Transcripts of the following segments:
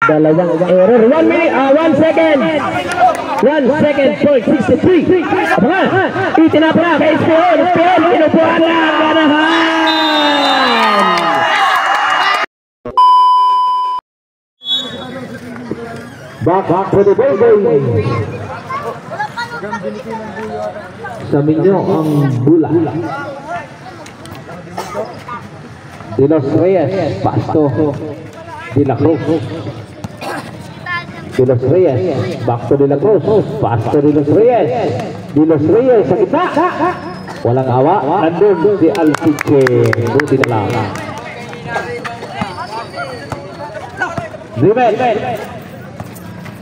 Dalawang error. 1 minute, 1 second. 1 second, point 63. Abangan, itinapra kay Espion. Espion, kinupuan na ang ganahan. Back for the ball game. Sa minyo ang bula. De Los Reyes, Pasto, De La Cruz. De Los Reyes, back to De La Cruz, Pasto De Los Reyes. De Los Reyes sa gitna. Walang awa, nandun si Alciche. Buti na lang.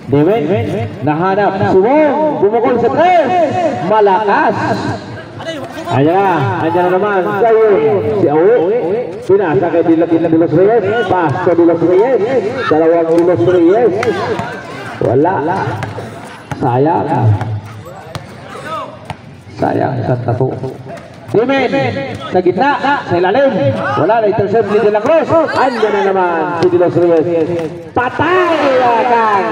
Dewen, nahanap. Sumong, bumukol sa tres. Malakas. Ayan na naman. Kayo, si Awe. Pinasa kay De Los Reyes. Pasto De Los Reyes. Dalawang De Los Reyes. Wala. Sayang, isang tato. Dewen, sa gitna, sa ilalim. Wala na, intercept ni De La Cruz. Andyan na naman si De Los Reyes. Patay kan.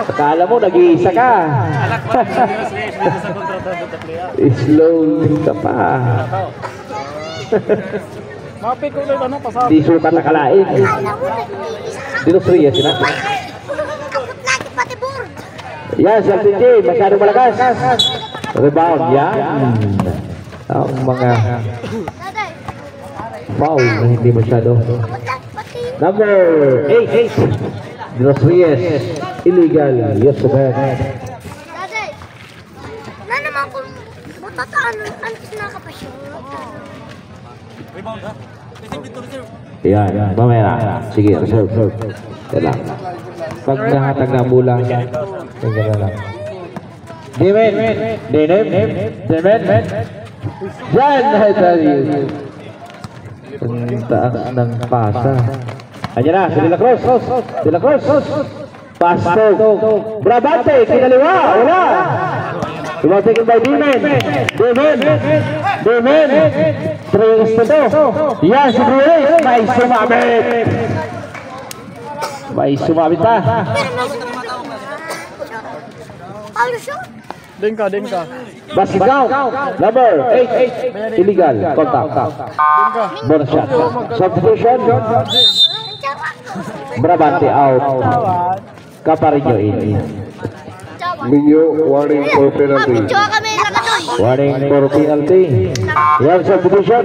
Akala mo nag-iisa ka. Slow ka pa. Di sukat na kalain. De Los Reyes sila. Yan, si LTJ, masyadong malakas. Rebound, yan. Ang mga foul na hindi masyado. Number 8, De Los Reyes, illegal. Yes, sir. Na naman kung matataan antes nakapasyon. Rebound ha? Yan, mamaya na. Sige, reserve. Yan. Pag nahatag na bola, yan lang. Dewen. Yan, ang taas ng pasa. Ayan na, si De La Cruz. Pasto. Brabante, kinaliwa. Wala. Taken by Dewen. Tres na to. Yan, si Ruiz. May sumabit pa. Dengka. Basketball. Number 8. Illegal. Contact. Bonus shot. Substitution. Brabante out. Caparinho in. Minyo, warning for penalty. Warning for penalty. Yan, substitution.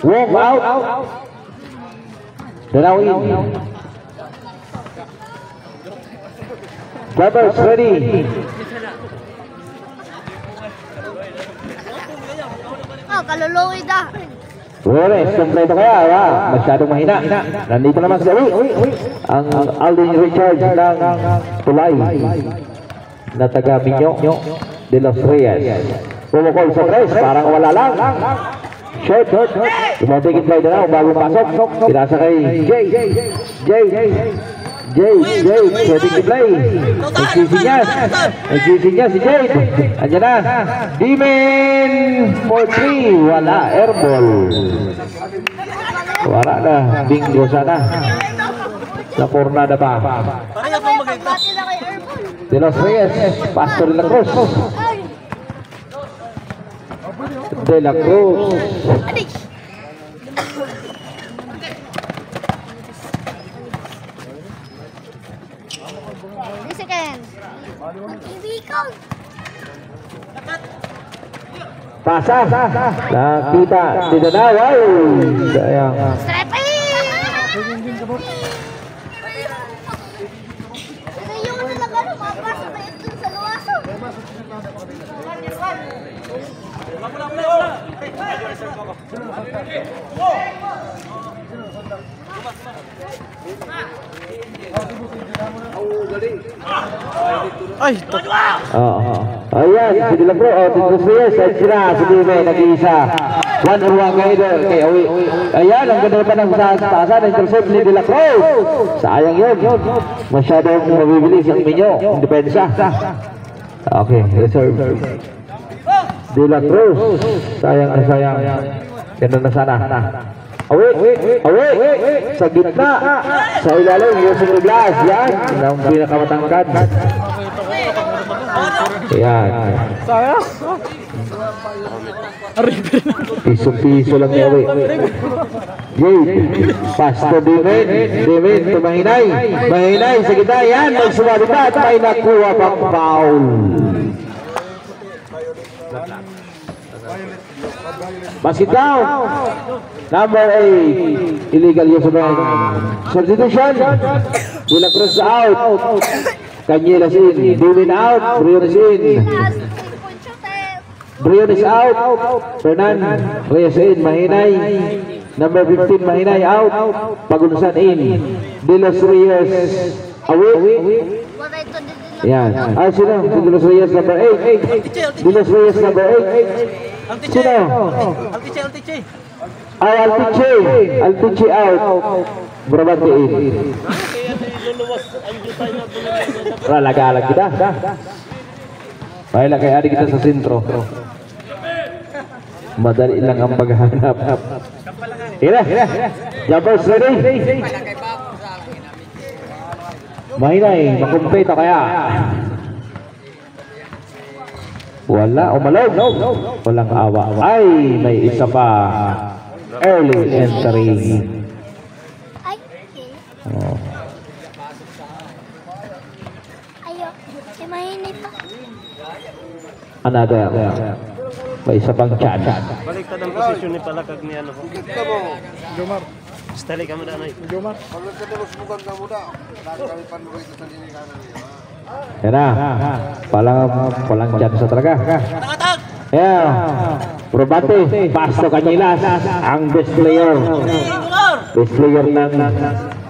Walk out. Dalaw in. Drivers ready. Kaluluwi da. Flores, kompleto kaya, masyadong mahina. Nandito naman si Awi. Ang Aldin Richards ng Tulay na taga Minyo De Los Reyes. Pumukol sa tres, parang wala lang. Short. Tumatigit play na lang, bagong pasok. Pinasa kay Jay. Pwedeng i-play. Nagsisi niya si Jade. Andiyan na. Dewen for 3. Wala. Airball. Wala na. Bingo sana. Sa Cornada pa. De Los Reyes. Pasto De La Cruz. De La Cruz. Pasa. Nakita. Tidak na. Wow. Sayang. Ay, ayan, si De La Cruz, De Los Reyes, sila, si Dewen, nag-iisa. 1-1 ngayon kay Awi. Ayan, ang ganda pa ng tasan, intercept ni De La Cruz. Sayang yun. Masyadong mabibilis ang Minyo, ang depensa. Okay, reserve. De La Cruz. Sayang na sayang. Ganun na sana. Awit. Sa gitna. Sa ilalim, Yusuf Douglas. Yan. Ang pinakamatangkad. Yan. Sayang. Piso-piso lang niya, Awit. Yay. Pasto Dimin. Dimin to Mahinay. Mahinay sa gitna. Yan. Magsumabita at may nakuha pang foul. Basket down. Number 8. Illegal use of substitution. De La Cruz out. Canyelas in. Dimin out. Briones in. Briones out. Fernan Reyes in. Mahinay. Number 15 Mahinay out. Pagunsan in. De Los Reyes away. Yan. Sino? De Los Reyes number 8. De Los Reyes number 8. Sino? Altiche. Altiche out. Brabante in. Laga kita. Baiklah kayak adik kita sa sentro. Madali lang ang paghahanap. Ira. Jumpers ready. Mahinay, makumpleto kaya. Wala, umalog. Walang awa. Ay, may isa pa. Early entry. Ay, Oh. ayo. Si Mahinay pa. Another. May isa pang chance. Baliktad ang posisyon ni Palakag ni ano. Jomar. Stali ka mo na ano. Jomar. Yan na. Palang chance talaga. Yeah. Probante. Pasto Canyelas. Ang best player. Best player ng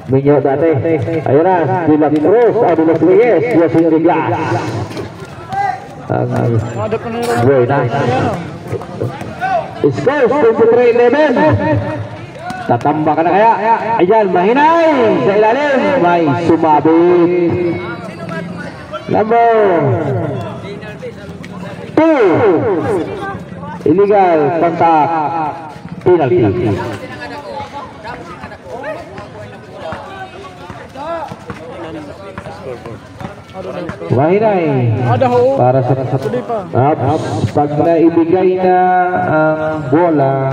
Minyo dati. Ayun na. De La Cruz. De Los Reyes. Yusuf Douglas. Buena. Scores 23-11. Tatamba ka na kaya. Ayan, Mahinay. Sa ilalim. May sumabit. Number 2. Illegal contact. Penalty. Mahinay para sa pag naibigay na ang bola,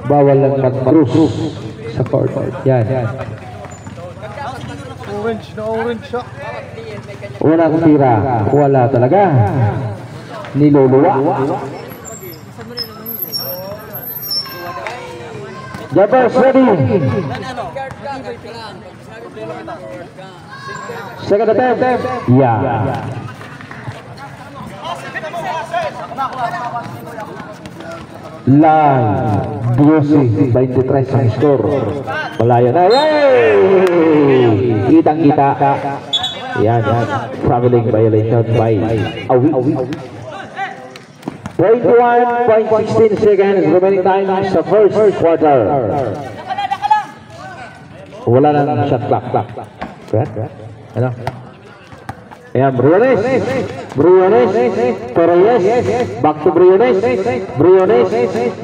bawal lang mag-cruise sa court. Yan. Orange siya. Unang tira, wala talaga. Niluluwa. Jumpers ready. Second attempt. Yeah. Line. Diyosi. 23 ang score. Malayo na. Yay! Kitang-kita. Yan. Traveling violation by Awi. 21.16 seconds remaining time sa first quarter. Wala nang shot clock. Ano? Ayan, Briones. Torres. Back to Briones.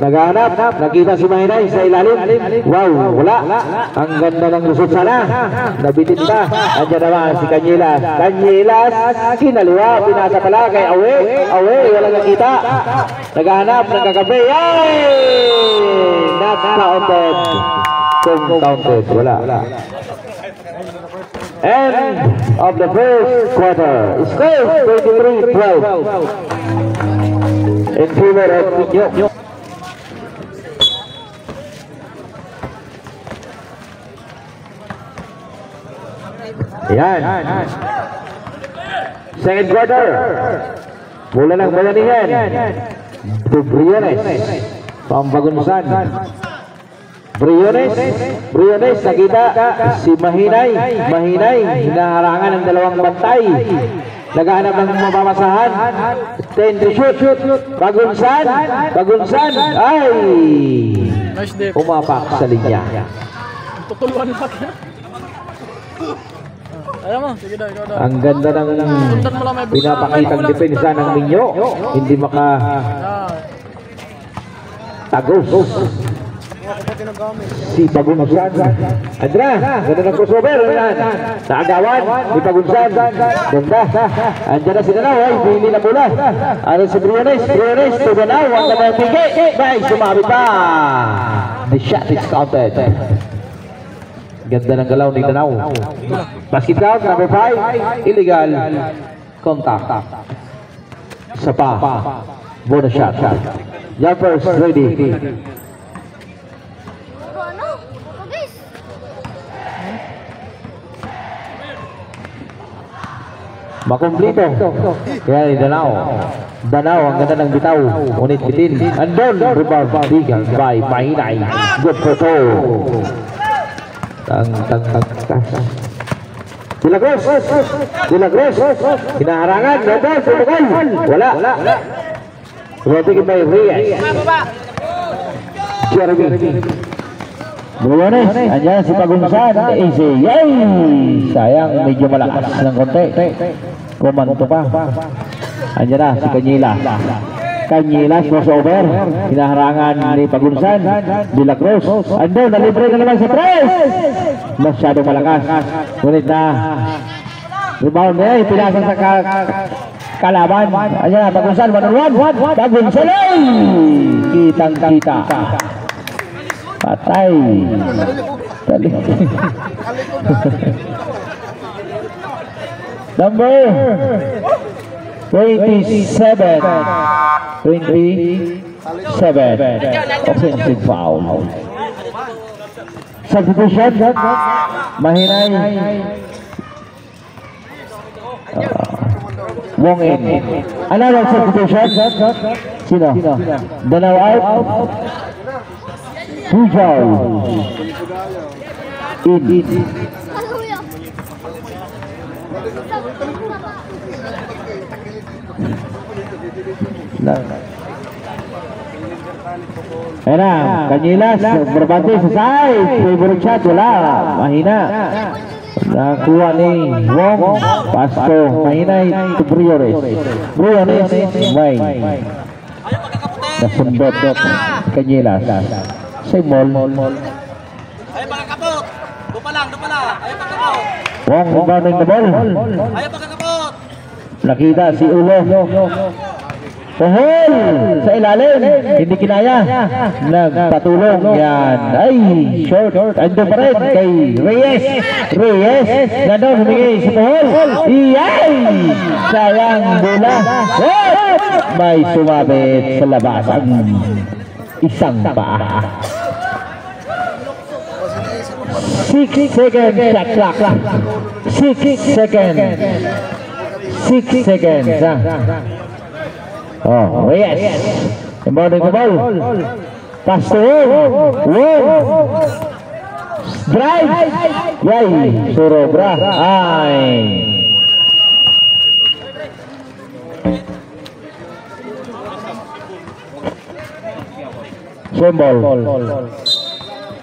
Naghahanap. Nakita si Mahinay sa ilalim. Wow, wala. Ang ganda ng lusot sana. Nabitin pa. Andiyan naman si Canyelas. Kinaliwa. Pinasa pala kay Awe. Wala nakita. Naghahanap. Nagkakape. Yay! Not counted. Kung counted. Wala. End of the first quarter. Score 23-12 in favor of Minyo. Yan. Second quarter. Mula ng bayanihan. Briones. Pambagunsan. Briones, nakita si Mahinay, hinaharangan ng dalawang bantay. Naghahanap ng mapamasahan. 10 to shoot. Bagunsan, ay! Umapak sa linya. Tutuluan pa kaya. Ang ganda ng pinapakitang depensa ng Minyo. Hindi maka tagos. Si Pagunsan. Andra, ganda ng crossover. Sa agawan, si Pagunsan. Ganda. Andyan na si Danaw. Ay, pili na bola. Aron si Briones. Briones to Danaw. Ang ganda ng pigi. Bay, sumabit pa. The shot is counted. Ganda ng galaw ni Danaw. Basket count, number 5. Illegal contact. Sa pa. Bonus shot. Jumpers ready. Ano? Pagis. Makumplito. Kaya ni Danaw. Danaw ang ganda ng bitaw. Unit bitin. Andon. Rebound. Bigang by Mahinay. Good for two. Tang. Dilagros. Hinaharangan. Nandun. Sumukan. Wala. Robikin by Reyes. Jeremy. Briones. Andyan si Pagunsan. Easy. Yay! Sayang. Medyo malakas ng konti. Kumanto pa. Andyan na si Canyilas crossover. Hinaharangan ni Pagunsan. De La Cruz. Andun. Nalibre na naman sa tres. Masyadong malakas. Ngunit na rebound niya. Ipinasan sa kalaban. Ayan na, Pagunsan, 1-on-1. Pagunsan ay! Kitang-kita. Patay. Number 27. Offensive foul. Substitution. Mahinay. Wong in. Another substitution. Sino? Danaw out. Pujaw. In. Kaluya. Ayan na, Canyilas, berbante sa side. Favorite shot, wala. Mahina. Nakuha ni Wong. Pasto. Mahina ito Briones. May. Nasundot Canyilas. Simol. Ayaw pagkakapot! Doon pa lang! Ayaw pagkakapot! Wong, rebounding the ball. Ayaw pagkakapot! Nakita si Ulo. Pohol sa ilalim. Hindi kinaya. Nagpatulong yan. Ay, short. Ando pa rin kay Reyes. Nandun humigay si Pohol. Iyay! Sayang bola. May sumabit sa labas ang isang paa. 6 seconds shot clock. 6 seconds. 6 seconds. Oh, Reyes. Inbounding the ball. Pass to Wong. Drive. Yay. Surobra. Ay. Symbol.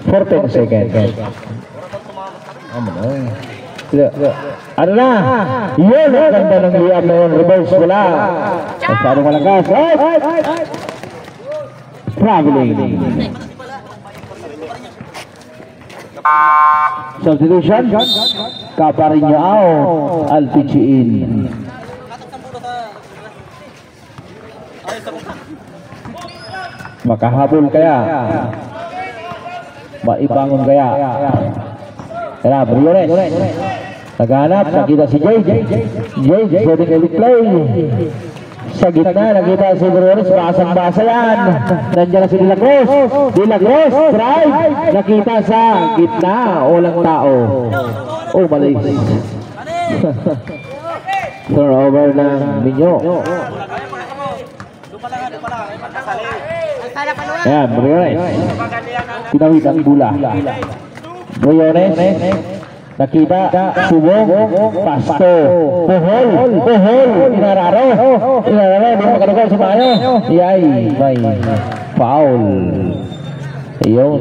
14 seconds. Ano na? Yun ang ganda ng liam na yun. Reverse wala. Masyadong malakas. Traveling. Substitution. Kaparinyao. Alpichiin. Makahabol kaya. Maibangon kaya. Kaya Briones. Naghanap, nakita si Jay, pwedeng i-play. Sa gitna, nakita si Briones, basang-basa yan. Nandiyan na si De La Cruz, drive. Nakita sa gitna, walang tao. Oh, mali. Turnover ng Minyo. Ayan, Briones. Pinawit ang bula. Briones. Nakita, Subong, Pasto, Pohol, Inararo, di makadagol sa mayo. Yay, may foul. Ayun.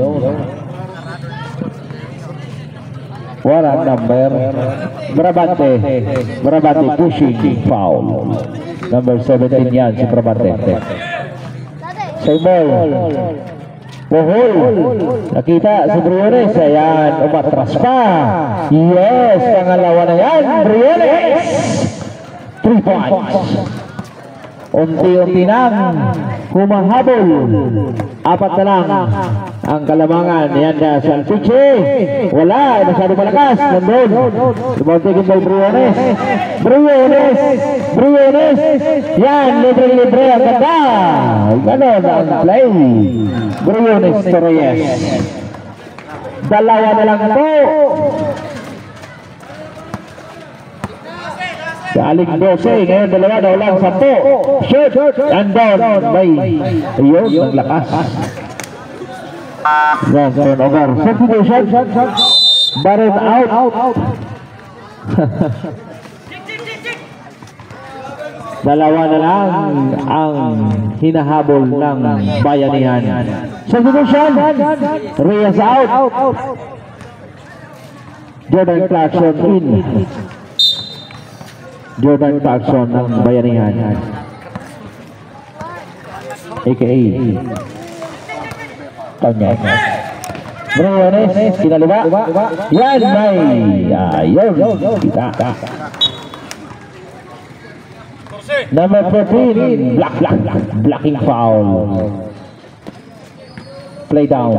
Wala number. Brabante. Brabante pushing foul. Number 17 yan si Brabante. Saymol. Pohol. Nakita si Briones. Ayan. Umatras pa. Yes. Pangalawa na yan. Briones. 3 points. Unti-unti nang humahabol. 4 na lang ang kalamangan. Yan na si Alpiche. Wala. Masyado malakas. Nandun. Lumuntigin by Briones. Briones. Yan. Libre. Ang ganda. Ganon ang play. Briones Torres. 2 na lang po. Aling 12, ngayon 2 na ulang 10. Shoot, and down by ayun, naglakas. Wrong turnover. Substitution. Baron out. 2 na lang ang hinahabol ng Bayanihan. Substitution. Reyes out. Jordan Clarkson in. Jordan Clarkson ng Bayanihan, a.k.a. Tanya. Briones, kinaliwa. Yan, may ayun. Kita. Number 14, blocking foul. Play down.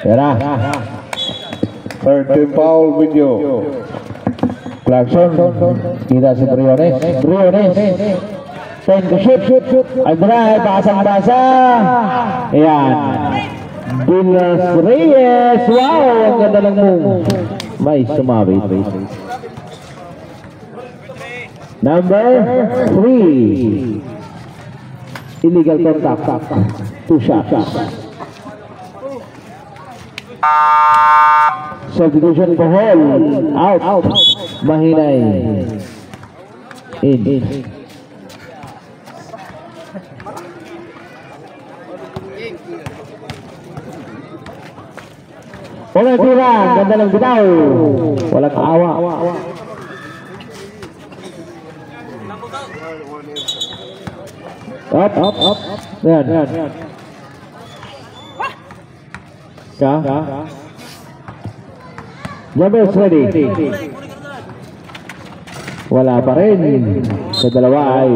Tara. Third team foul video. Clarkson, kita si Briones. Ten to shoot. Ang drive, basang-basa. Ayan. Dilas Reyes. Wow, ang ganda lang mo. May sumabit. Number 3. Illegal contact. 2 shots. Substitution Pohol. Out. Mahinay. In. Walang tira. Ganda ng bitaw. Walang awa. Up. Yan. Jabez ready. Wala pa rin. Sa dalawa ay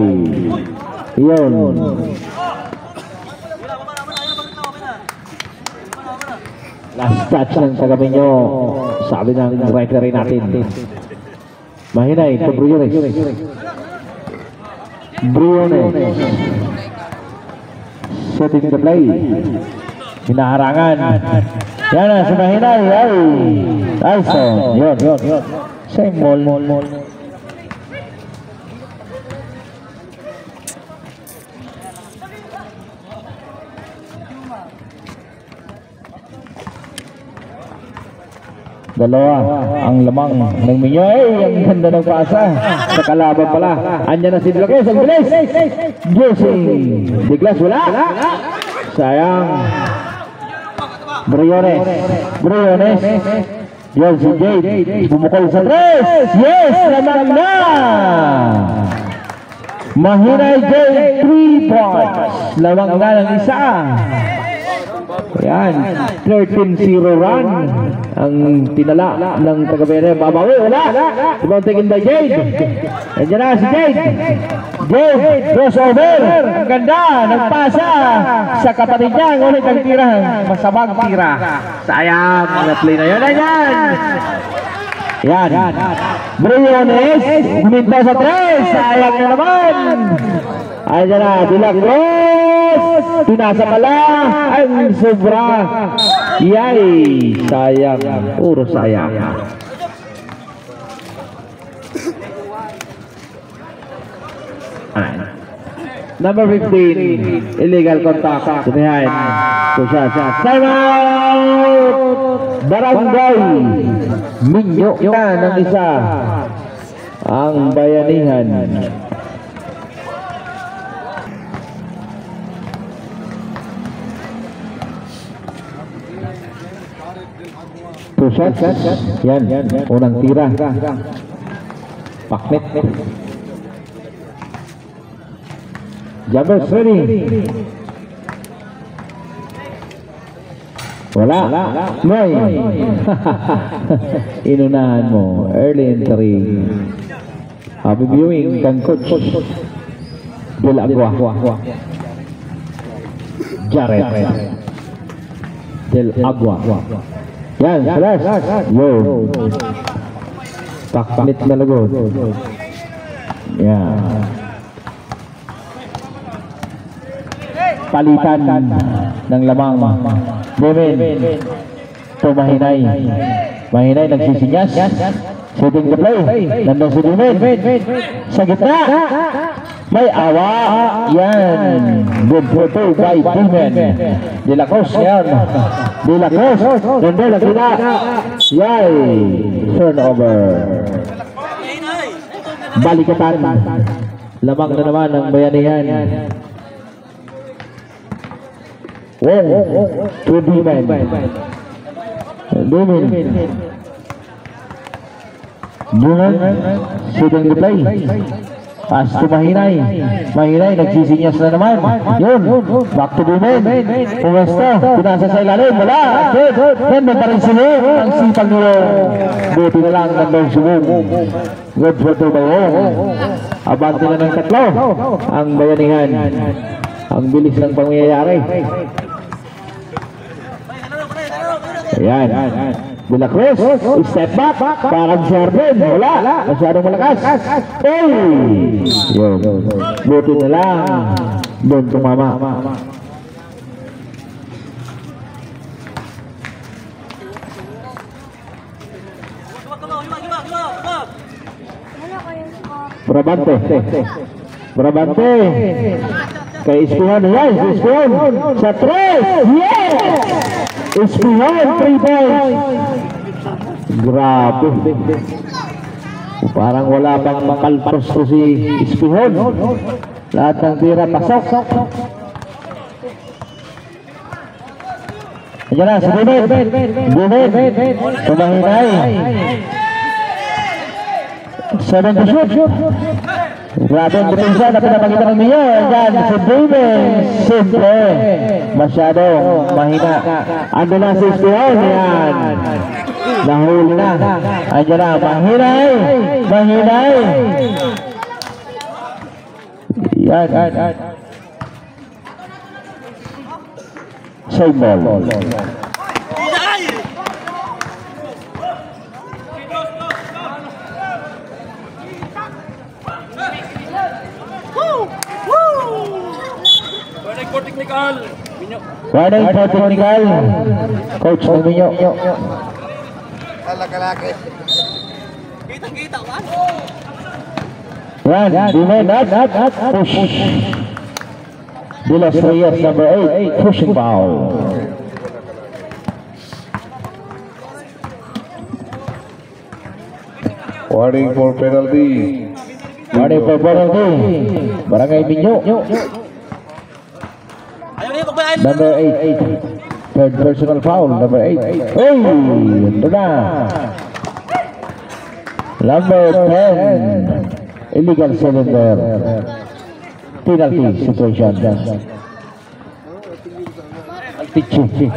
yun. Last touch ng kagabi nyo. Sabi ng referee natin. Mahinay to Briones. Setting the play. Hinaharangan. Yan na, si Mahinay. Ay, so, yun. Same mall. Dalawa ang lamang ng Minyo. Ang ganda ng pasa sa kalaban pala. Andyan na si Dlakes. Ang bilis. Juicing. Diglas wala. Sayang. Briones. Yan si Jade. Bumukol sa 3. Yes! Naman na! Mahinay Jade. 3 points. Lamang na ng isa. Ayan. 13-0 run. Ang tinala ng Tagabere. Babawi. Wala. Tumawagin by Jade. Andiyan na si Jade. Crossover. Ang ganda. Nagpasa sa kapatid niya. Ngunit ang tira. Masamang tira. Sayang. Mga play na yun. Ayan. Briones. Huminta sa 3. Sayang na naman. Andiyan na. Dilagros. Pinasa pala. Ang sobra. Yay. Sayang. Puro sayang. Number 15, illegal contact. Behind. Shot. Time out! Barangay Minyo na ng isa ang Bayanihan. shots. Yan, unang tira. Paknet. Jumpers ready. Wala. Noy. Inunahan mo. Early entry. Happy viewing kang Coach Del Agua. Jared Del Agua. Yan, flash. Yo. Paknit na lagot. Yan. Palitan ng lamang. Devin. Ito mahinay. Mahinay nagsisinyas. Shooting the play. Nandun si Devin. Sa gitna. May awa. Yan. Good photo by Devin. De La Cruz. Yan. De La Cruz. Nandun na sila. Yay. Turnover. Balikatan. Lamang na naman ang bayanihan. Wow. To Devin. Devin. Shooting the play. As to Mahinay. Mahinay, nagsisinyas na naman. Yun. Back to Devin. Pumesto. Pinasa sa ilalim. Wala. Yan pa rin sila. Ang sipag nyo. Buti na lang nandang sumong. Good for two by home. Abante na ng tatlo. Ang bayanihan. Ang bilis ng pangyayari. Ayan. De La Cruz, step back, parang Jordan, wala, masyadong malakas. Hey! Yun, buti na lang, doon tumama. Brabante, kay Ispihan, yan, Ispihan, sa 3, yes! Ispihan, 3 points. Grabe. Parang wala pang makalpros to si Ispihan. Lahat ng tira pasok. Ayan na, si Devin. Tumahinay. 7 to shoot. Grabe ang depensa na pinapakita ng niyo. Ayan, si Devin. Simple. Masyadong mahina. Ando na si Ispihan. Ayan. Nahuli na. Ayan na. Mahinay. Ayan. Same ball. Warning for technical. Coach ng Minyo. Laki-laki. Kita-kita, man. Yan, Devin, push. De Los Reyes, number 8, pushing foul. Warning for penalty. Barangay Minyo. Number 8. Third personal foul, number 8. Hey, ito na. Number 10. Illegal cylinder. Penalty situation. Pitching.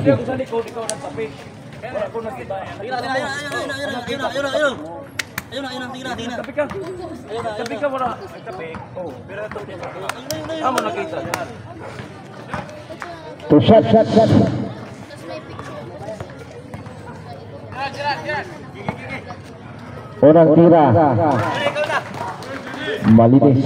Ayun na, tingnan. Tabi ka wala. Tabi. Oh, pero ito. Amo nakita. To shot. Unang tira. Malinis.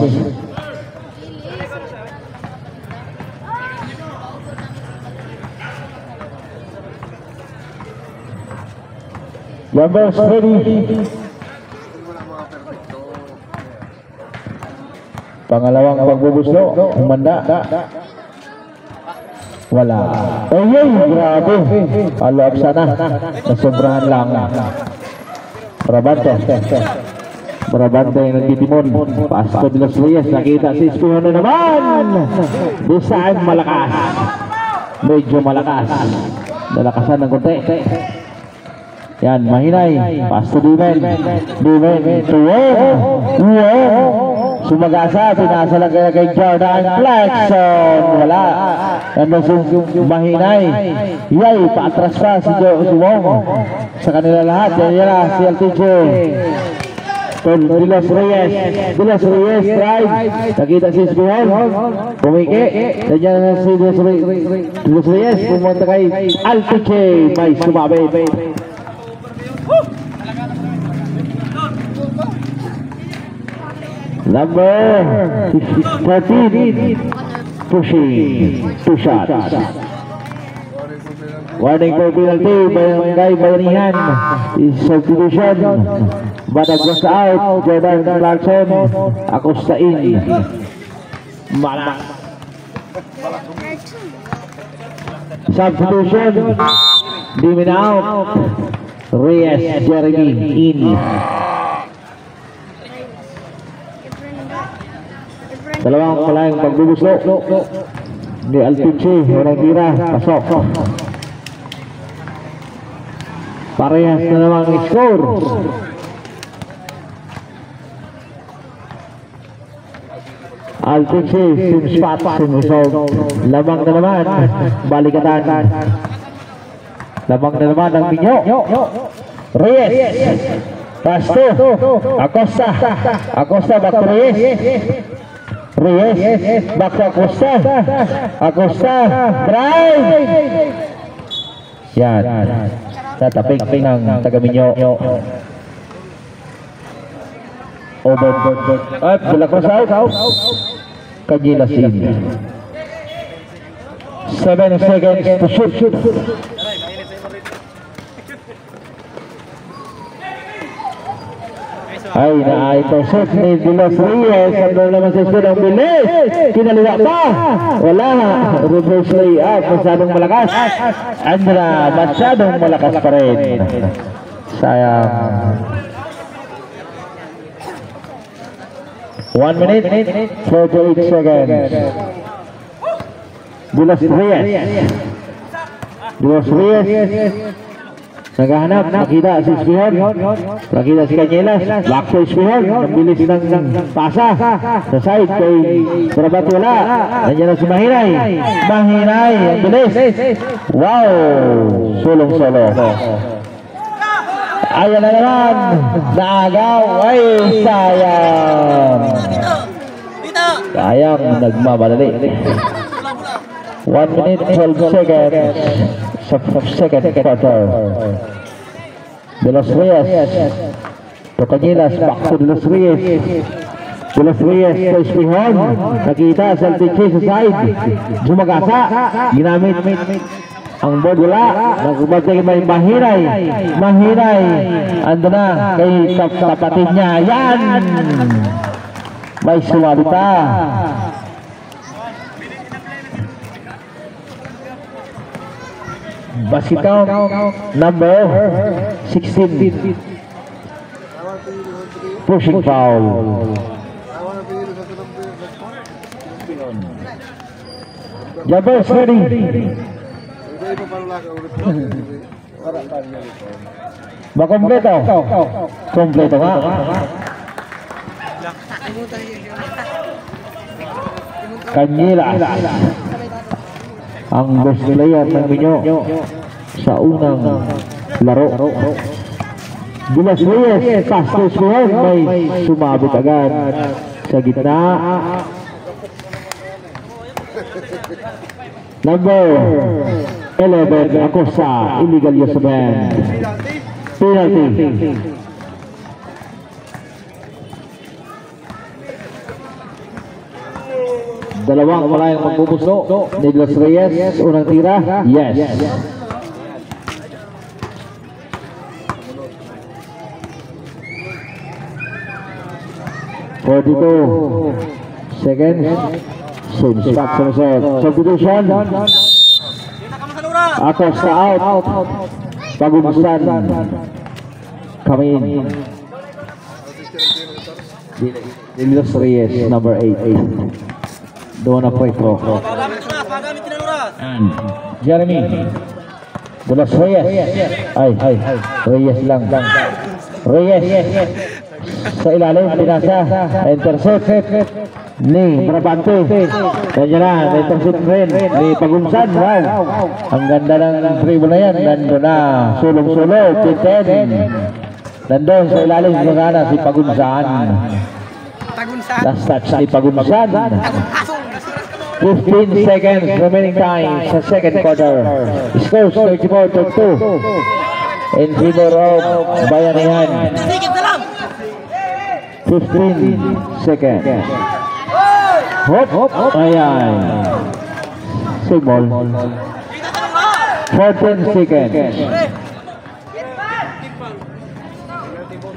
Numbers ready. Pangalawang pagbubuslo, umanda. Wala. Ayun, grabe. Aloob sana. Nasobrahan lang. Brabante yung nagtitimon. Pasko de Los Reyes. Nakita si Ispihan na naman. Design malakas. Medyo malakas. Nalakasan ng konti. Yan, mahinay. Pass to Dimen. Dimen. Tuwong. Sumagasa. Pinasa lang kaya kay Jordan Flexon. Wala. Yan na mahinay. Yay, paatras pa si Wong. Sa kanila lahat. Yan na si LTJ. De Los Reyes, drive. Nakita si Esbihol. Pumiki. Nandiyan na si De Los Reyes. Pumunta kay LTJ. May sumabit. Number 14, pushing, 2 shots. Warning for penalty, Barangay Bayanihan is substitution. Batag was out, Jordan Clarkson, Acosta in. Malak. Substitution, Dimin out, Reyes, Jeremy in. Dalawang malayang pagbubuso ni Alpinci, walang tira, pasok. Parehas na naman ang score. Alpinci, sim spot, simusog. Lamang na naman, balikatan. Lamang na naman ang Minyo. Reyes, Pasto, Acosta, back to Reyes, back to Acosta, drive! Yan, tataping ng taga-Minyo. Over, bola cross out, Cañilas in. 7 seconds to shoot. Ay, na-intercept ni De Los Reyes. Ano naman sa score ang bilis? Kinaliwa pa. Wala. Reverse layup. Masyadong malakas. Andra, masyadong malakas pa rin. Sayang. 1 minute, 48 seconds. De Los Reyes. Naghahanap, nakita si Espihol, nakita si Cañilas, back to Espihol, nabilis ng pasa sa side kay Barabat, wala. Nandiyan na si Mahinay, ang bilis. Wow, sulong-solo. Ayan na naman, naagaw, ay sayang. Sayang, nagmamadali. 1 minute, 12 seconds. Second quarter. De Los Reyes to Cañilas, back to De Los Reyes. De Los Reyes to Espihol, nakita sa LTJ sa side, Sumagasa, ginamit ang board, wala. Nagbabay may Mahinay, ando na kay kapatid niya, yan, may sumabita. Basket count number 16. Pushing foul. Jabez ready. Kompleto nga. Cañilas ang best player ng Minyo sa unang laro. De Los Reyes, pass to Espihol, may sumabit agad sa gitna. Number 11, Acosta, illegal use of hand. Penalty. Dalawang malayang magbubuso ni De Los Reyes, unang tira, yes. Seconds, same spot sa resort. Substitution, Acosta out, Pagumusan, come in. De Los Reyes, number 8. Doon na po ito. And Jeremy. De Los Reyes. Ay, Reyes lang. Reyes. Sa ilalim, pinasa. Intercept. Ni Brabante. Kanya na, intercept rin. Ni Pagumsan. Wow. Ang ganda ng dribble na yan. Nandun na. Sulong-sulong. Pinten. Nandun sa ilalim. Gumana si Pagumsan. Last touch ni Pagumsan. 15 seconds remaining time sa second quarter. Scores 34-32 in favor of Bayanihan. 15 seconds. Hop. Ayan. Same ball. 14 seconds.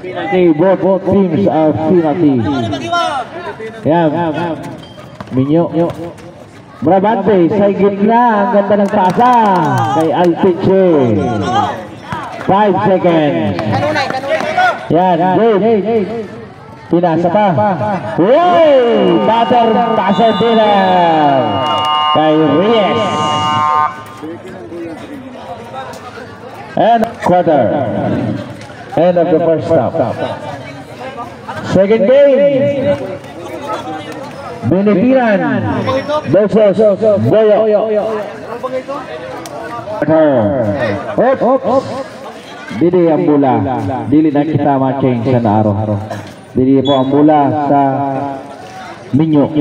Okay, both teams are penalty. Yan. Minyo. Brabante sa gitna, ang ganda ng pasa kay Alpiche. 5 seconds. Yan, Dave. Pinasa pa. Wow! Batter pasa dinner kay Reyes. End quarter. End of the first half. Second game. Binipiran versus Boyo. Hop. Dili ang bola. Dili na kita ma-change sa naaro. Dili po ang bola sa Minyo.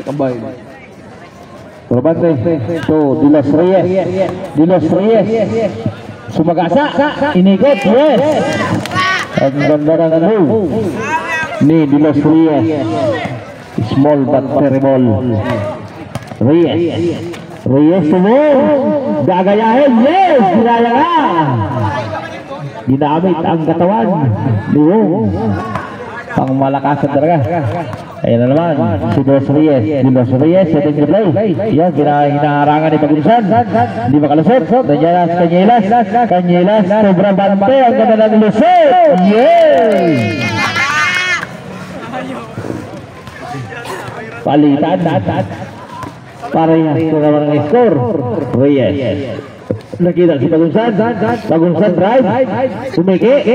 Kabay. Brabante to De Los Reyes. Sumagasa. Inigot. Yes. Ang ganda ng move ni De Los Reyes. Small but terrible. Reyes tumong. Gagayahin. Yes. Ginaya nga. Ginamit ang katawan. Liwong. Pang malakasan talaga. Ayan na naman, si De Los Reyes, setting the play. Yan, hinaharangan ni Pagumsan. Hindi makalusot. Nandiyan na si Canyelas, sobrang bante. Ang ganda na nilusot. Yay! Palitan. Parehas ko naman ang score. Reyes. Nakita si Pagumsan drive. Umiki.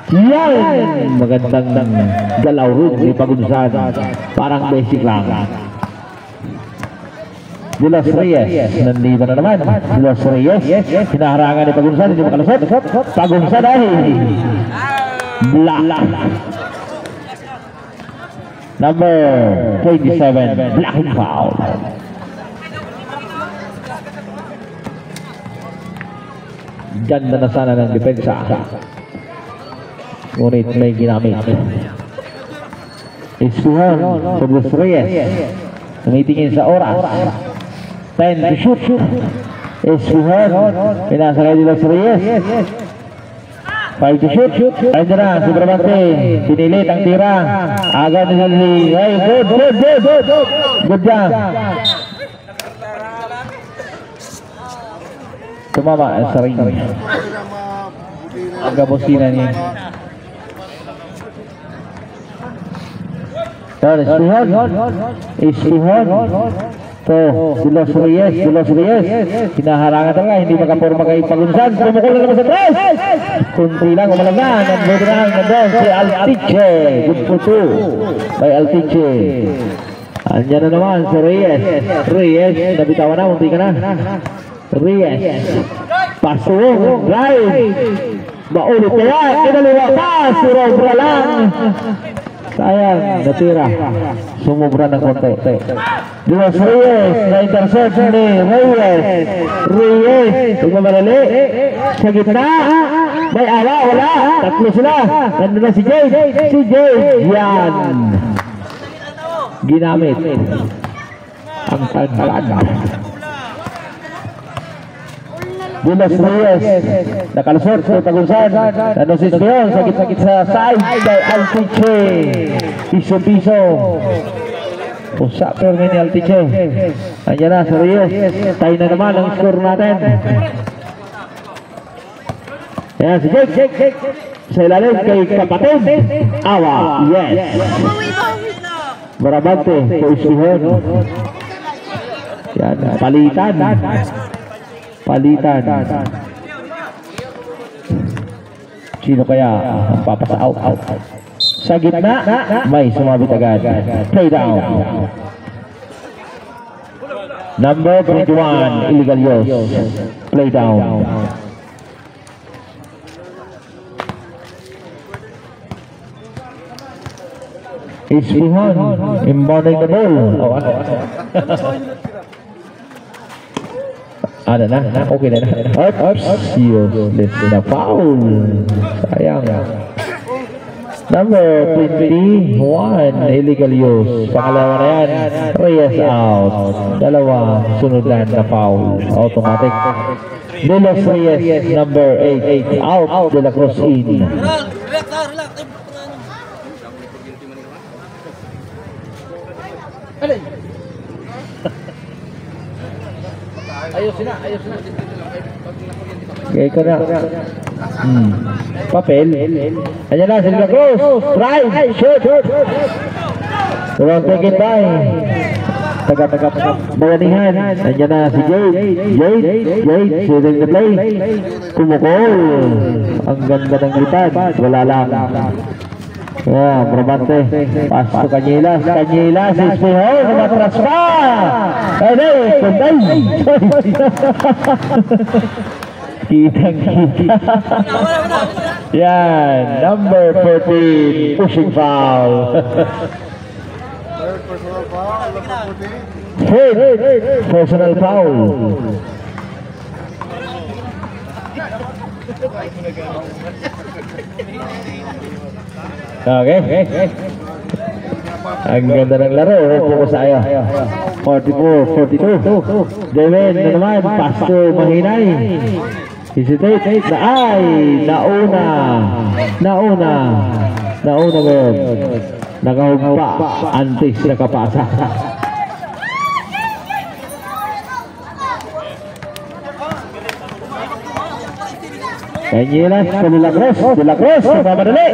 Yan! Magandang galaw rin ni Pagumsan. Parang basic lang. De Los Reyes. Nandito na naman. De Los Reyes. Hinaharangan ni Pagumsan. Hindi makalusot. Pagumsan ay black. Number 27. Blocking foul. Ganda na sana ng depensa. Ngunit may ginamit. Isuhan sa De Los Reyes. Tumitingin sa oras. 10 to shoot. Isuhan. Pinasa kay De Los Reyes. 5 to shoot. Ayun na si Brabante. Pinilit ang tira. Agad nila ni. Ay, good. Good job. Tumama sa ring. Ang gabosina niya. Istuhan to De Los Reyes. Hinaharangan talaga, hindi makaporma kay Pagumsan. Pumukul na naman sa tres. Kunti lang, umalaga. Nandun si Alpiche. Good for two by Alpiche. Andiyan na naman si Reyes. Nabitawan na, munti ka na. Reyes. Pasung, drive. Maulit kaya. Kinaliwa pa. Surobra lang. Sayang, natira. Sumubra ng konti. De Los Reyes, na-intercept ni Reyes. Pagmamalali. Sa gitna. May awa, wala. Tatlo sila. Nandun na si Jade. Yan. Ginamit. Ang tagtagad. De Los Reyes, nakalusot sa Pagumsan. Nandun si Spion, sakit-sakit sa side by Alpiche. Piso-piso. Usap pero ni Alpiche. Andiyan na sa Reyes. Tayo na naman ang score natin. Ayan si Jake. Sa ilalim kay kapatid. Awa. Yes. Bawi-bawi. Barabante. Puispihon. Yan. Palitan. Palitan. Sino kaya ang papasa out? Sa gitna, may sumabit agad. Play down. Number 21, illegal use. Play down. Ispihon, inbounding the ball. Ano na? Okay na. Oops. Useless na foul. Sayang. Number 21, illegal use. Pangalawa na yan. Reyes out. Dalawa, sunod na foul. Automatic. De Los Reyes, number 8. Out. De La Cruz in. Relax. Ayusin na. Okay ko na. Papel. Ayan na, si De La Cruz. Drive. Shoot. Don't take it by. Taga bayanihan. Ayan na si Jade. Shooting the play. Kumukol. Ang ganda ng litad. Wala lang. Yeah, Brabante. Pass to Cañilas. Ispihon. Matras pa. Pwede. Kunday. Kitang-kita. Yan. Number 14. Pushing foul. Personal foul. Okay. Ang ganda ng laro. Focus tayo. 44-42. Dewen na naman. Pass to Mahinay. Hesitate. Nauna mo. Nakahugpa. Antes nakapasa. Cañilas sa De La Cruz. Mamadali.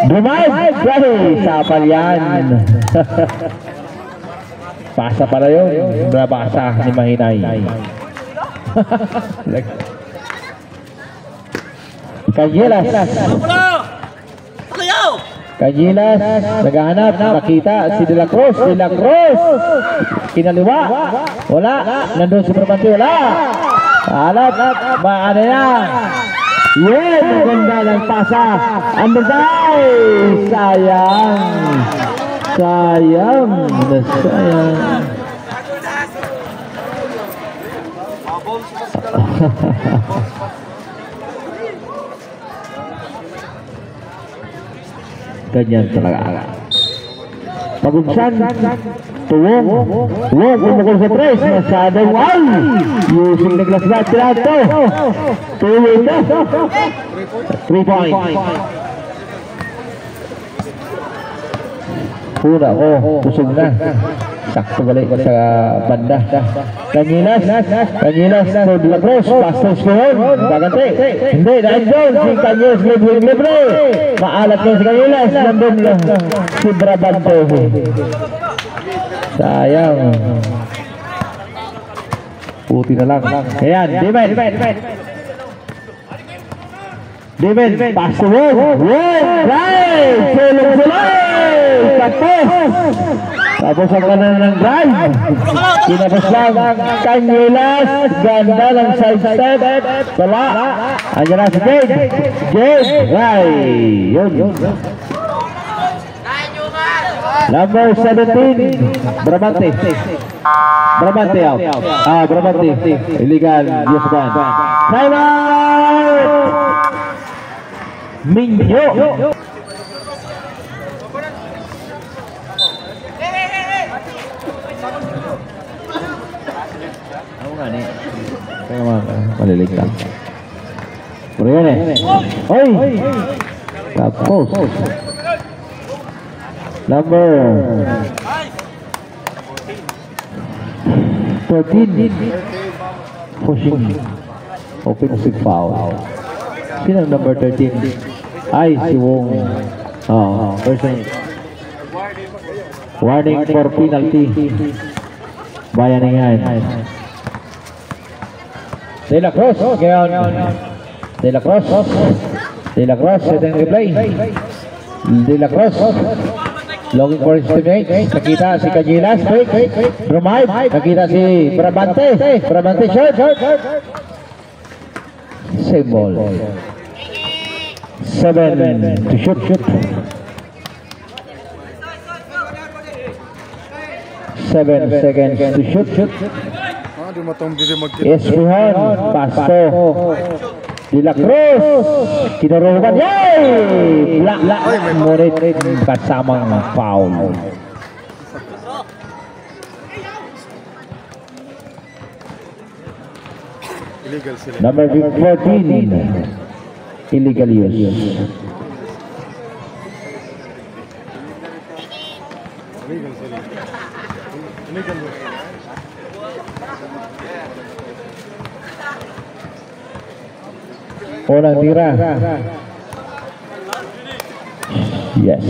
Drive. Sa palyan. Pasa pala yun. Nabasa ni Mahinay. Cañilas. Cañilas. Naghahanap. Nakita si De La Cruz. Kinaliwa. Wala. Nandun si Brabante. Wala. Alat. Maano yan. Yes, maganda ng pasa. Underside. Sayang. Ganyan talaga. Pagumsan. Tuwong. Umukol sa tres. Masyadong using the glass bat. Tirato. Tuwing na. 3 points. Pura ko. Pusog na. Sakto balik sa banda. Cañilas to De La Cruz. Pastor Spihon. Bagante. Hindi. Dahil doon. Si Cañilas libre. Maalat na si Cañilas. Nandun lang. Si Brabante. Sayang. Puti na lang. Ayan. Demen. Pass to Wong. Drive. Sulong. Tapos ang kanan ng drive. Kinabas lang. Cañilas. Ganda ng side step. Wala. Andiyan na si Jade. Yun. Number 17. Brabante out. Brabante. Illegal. Use ban. Time out. Minyo. Ako nga ni. Kaya maliligtan. Pero yan Hoy! Tapos. Number 13. Pushing. Offensive foul. Sino ang number 13? Ay, si Wong. Oh, person. Warning for penalty. Bayaningan. De La Cruz, ngayon. De La Cruz. De La Cruz, setting replay. De La Cruz. Looking for his teammates. Nakita si Cajilas. Rumay. Nakita si Brabante. Brabante shot. Same ball. 7 to shoot. 7 seconds to shoot. Espuhan, Pasto, De La Cruz, kinurugan, yay! Black, ngunit kasamang foul. Number 14, illegal use. Unang tira. Yes.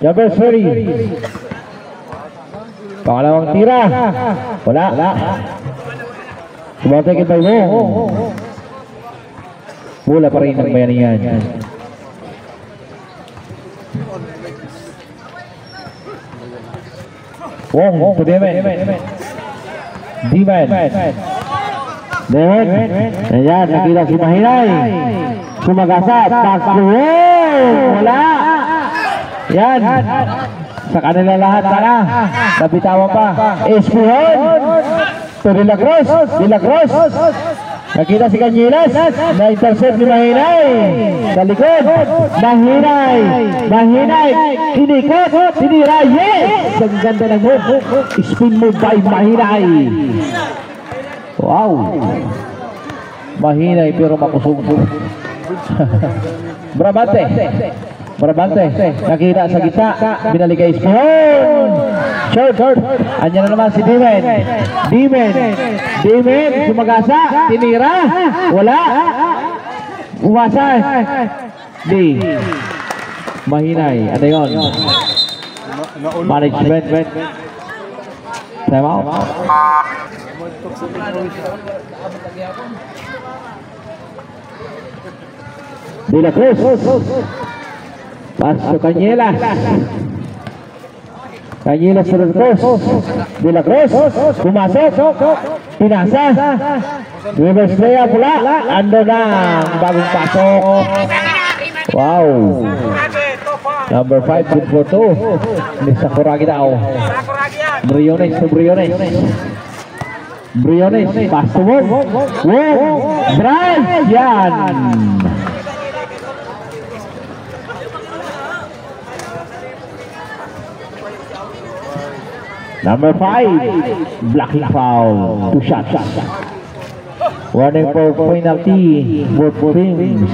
Number 30. Pangalawang tira. Wala. Sumatek ito mo. Wala pa rin ang Bayaningan. Wong to Demen. Ayan, nakita si Mahinay. Sumagasat. Wala. Yan. Sa kanila lahat sana. Nabitawan pa. Espuhan. To De La Cruz. De La Cruz. Nakita si Cajilas. Na-intercept ni Mahinay. Sa likod. Mahinay. Inikot. Tinira. Yes! Ang ganda ng move. Spin move by Mahinay. Wow. Mahinay pero makusog. Brabante. Nakita sa gitna. Binaligay Spoon. Short. Anya na naman si Dimen. Sumagasa. Tinira. Wala. Umasa. Di. Mahinay. Ano yun? Management. Time out. De La Cruz. Paso Cañelas. Cañelas sa De La Cruz. Pumasok. Pinasa. Nueva Estrella pula. Ando na ang bagong pasok. Wow. Number 5, good for 2. Ni Sakuragi daw. Briones. Paso mo. Drive. Yan. Number 5, blocking foul, 2 shots. Warning for penalty, both teams.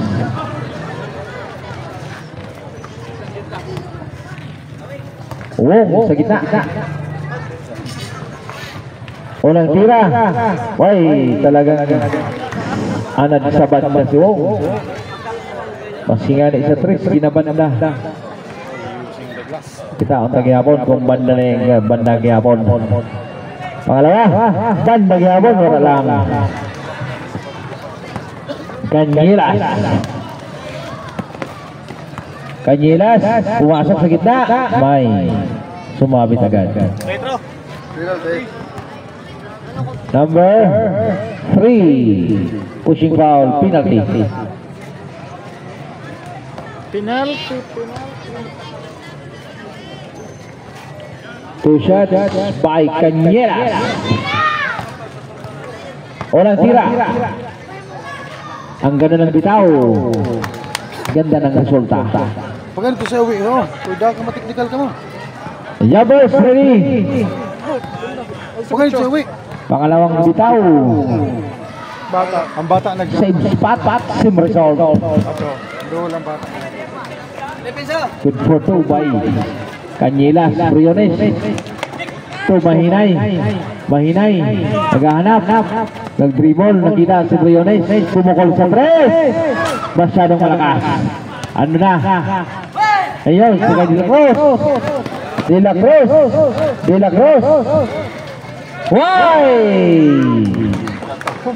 Wong sa gitna. Unang tira. Way, talagang anad sa banda si Wong. Masingani sa 3, ginabanda. Kita ang tagyapon kung banda gyapon. Pangalawa, banda gyapon wala lang. Cajilas pumasok sa gitna. May sumabit agad. Number 3, pushing foul, penalty. Two shots by Cañelas. Unang tira. Ang ganda ng bitaw. Ganda ng resulta. Pagano to sa uwi, no? Kuda ka mateknikal ka mo. Yabos ready. Pagano sa uwi. Pangalawang bitaw. Ang bata same spot, same result. Doon lang bata. Good for 2 by Cañelas, Briones. to Mahinay. Mahinay. Naghahanap. Nag-dribble. Nakita si Briones. Pumukol sa tres. Masyadong malakas. Ano na? Ayun. Saka De La Cruz. De La Cruz. De La Cruz. Why?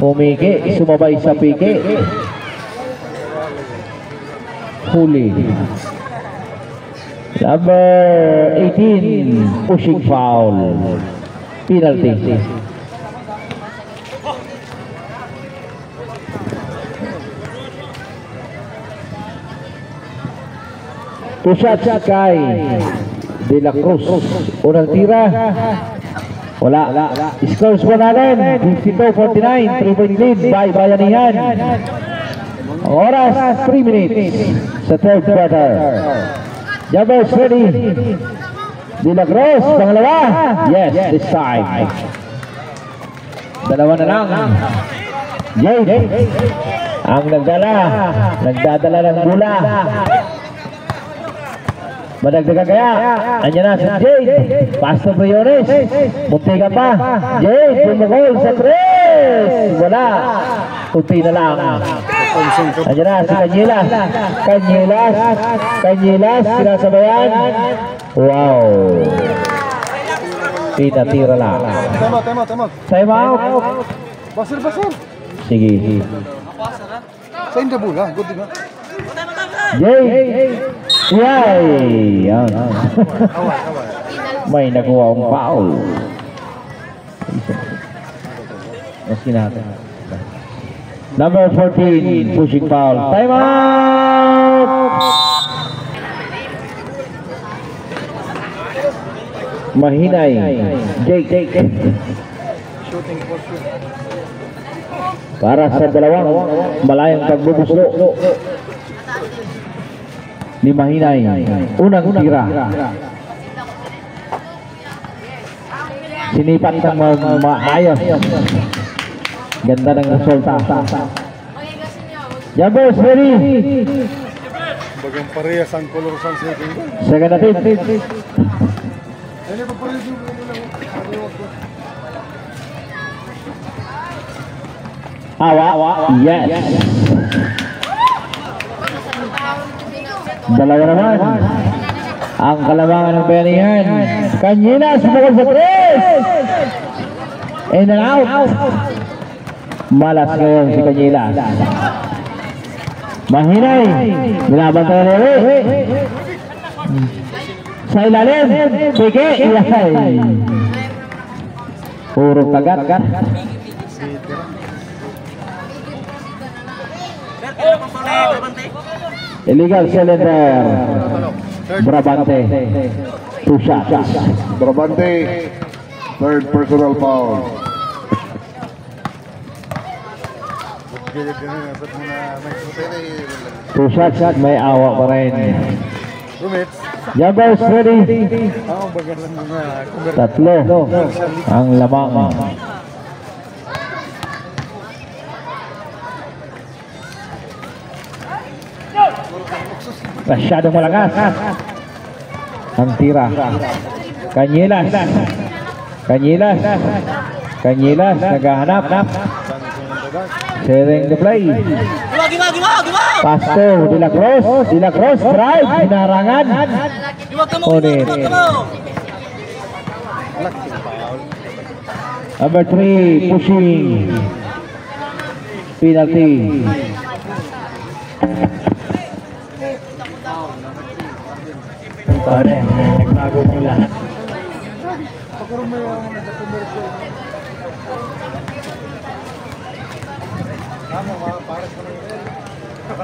Pumiki. Sumabay sa piki. Huli. Number 18, pushing foul. Penalty. Two shots kay De La Cruz. Unang tira. Wala. Scores po natin. 52-49. 3-point lead by Bayanihan. Ang oras, 3 minutes sa third quarter. Jabbers ready. De La Cruz, pangalawa. Yes, this time. Dalawa na lang. Jade. Ang nagdadala ng bola. Madagdagan kaya. Andiyan na si Jade. Pass to Briones. Muntika pa. Jade, pumukol sa tres. Wala. Kunti na lang. Andiyan na si Canyelas. Sinasabayan. Wow. Tira lang. Time out. Basir. Sige. Sa inda bola. Good diba? Jay. Yay. Yan. May nakuha ang foul. Maski natin. Number 14, pushing foul. Time out! Mahinay. Jake. Para sa dalawang malayang pagbubuslo ni Mahinay. Unang tira. Sinipat ng maayos. Ganda ng resulta. Jabbers ready. Bagang parehas ang color sa setting. Second attempt. Awa. Yes. Dalawa naman. Ang kalamangan ng Bayanihan. Canyelas sumukol sa tres. In and out. Malas ngayon si Canyelas. Mahinay. Binabantay na rin. Sa ilalim. Pike. Ilasay. Puro kagat. Illegal cylinder. Brabante. 2 shots. Brabante, third personal foul. Two shots, may awa pa rin. Roommates. Jabbers ready. Bagang lang mga Tatlo ang lamang. Masyadong malakas ang tira. Canyelas naghahanap. Sharing the play. Giwa! Pasto, De La Cruz, drive, hinarangan. Ulit. Number 3, pushing. Penalty. Nagbago nyo lahat.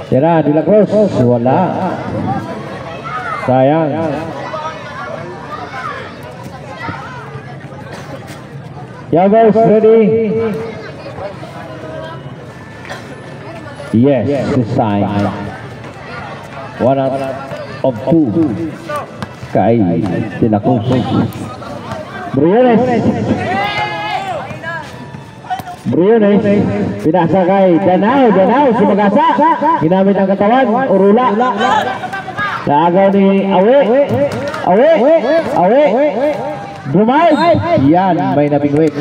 Tira, De La Cruz. Wala. Sayang. Jabbers ready. Yes, this time. 1 out of 2. Kay De La Cruz. Briones, pinasa kay Danao, sumagasa, ginamit ang katawan, urula, naagaw ni Awe, Drive! Yan, may nabingwit.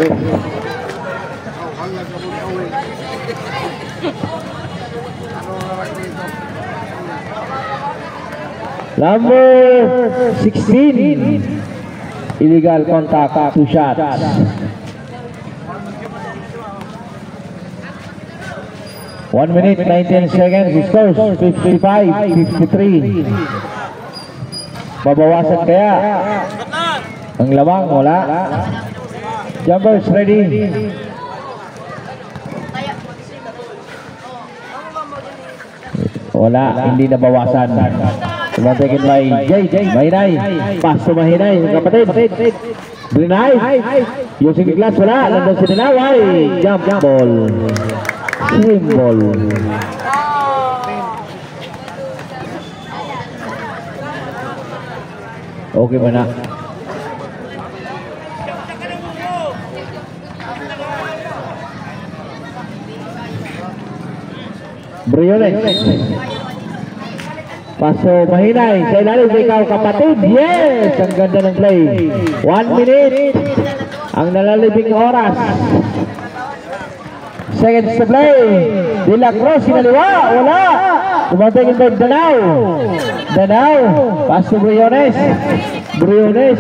Number 16. Illegal contact, 2 shots. One minute, 19 seconds, scores 55-53. Babawasan kaya. Ang lamang, wala. Jumpers ready. Wala, hindi nabawasan. Tumatingin by Jay, Mahinay. Pass to Mahinay, kapatid. Brinay. Using the glass, wala. Landon si Dinaway. Jump ball. Swim ball. Okay ba na? Briones. Paso Mahinay. Sa ilalim ikaw kapatid. Yes! Ang ganda ng play. 1 minute. Ang nalalibing oras. Seconds to play. De La Cruz sinaliwa. Wala. Tumatingin ba Danao? Danao. Paso Briones. Briones.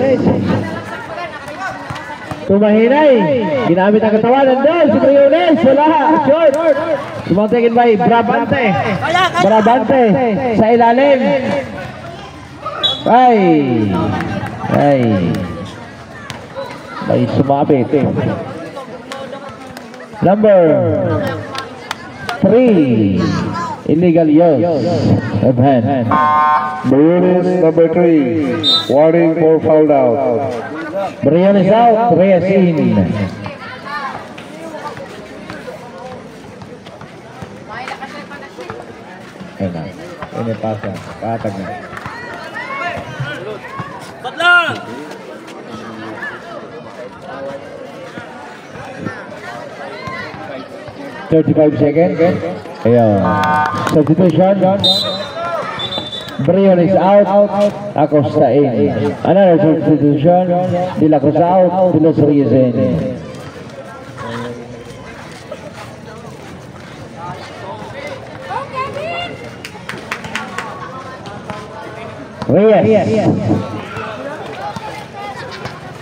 Tumahinay. Ginamit ang katawan. Nandun si Briones. Wala. Short. Tumatingin ba Brabante? Brabante. Sa ilalim. Ay. May sumabit. Number 3. Illegal use of hand. Briones number 3. Warning for foul out. Briones out. Reyes in. Ayun na. Ayun yung pasa. Katag na. Badlang! 35 seconds. Ayan. Substitution. Briones out. Acosta in. Another substitution. De La Cruz out. De Los Reyes in.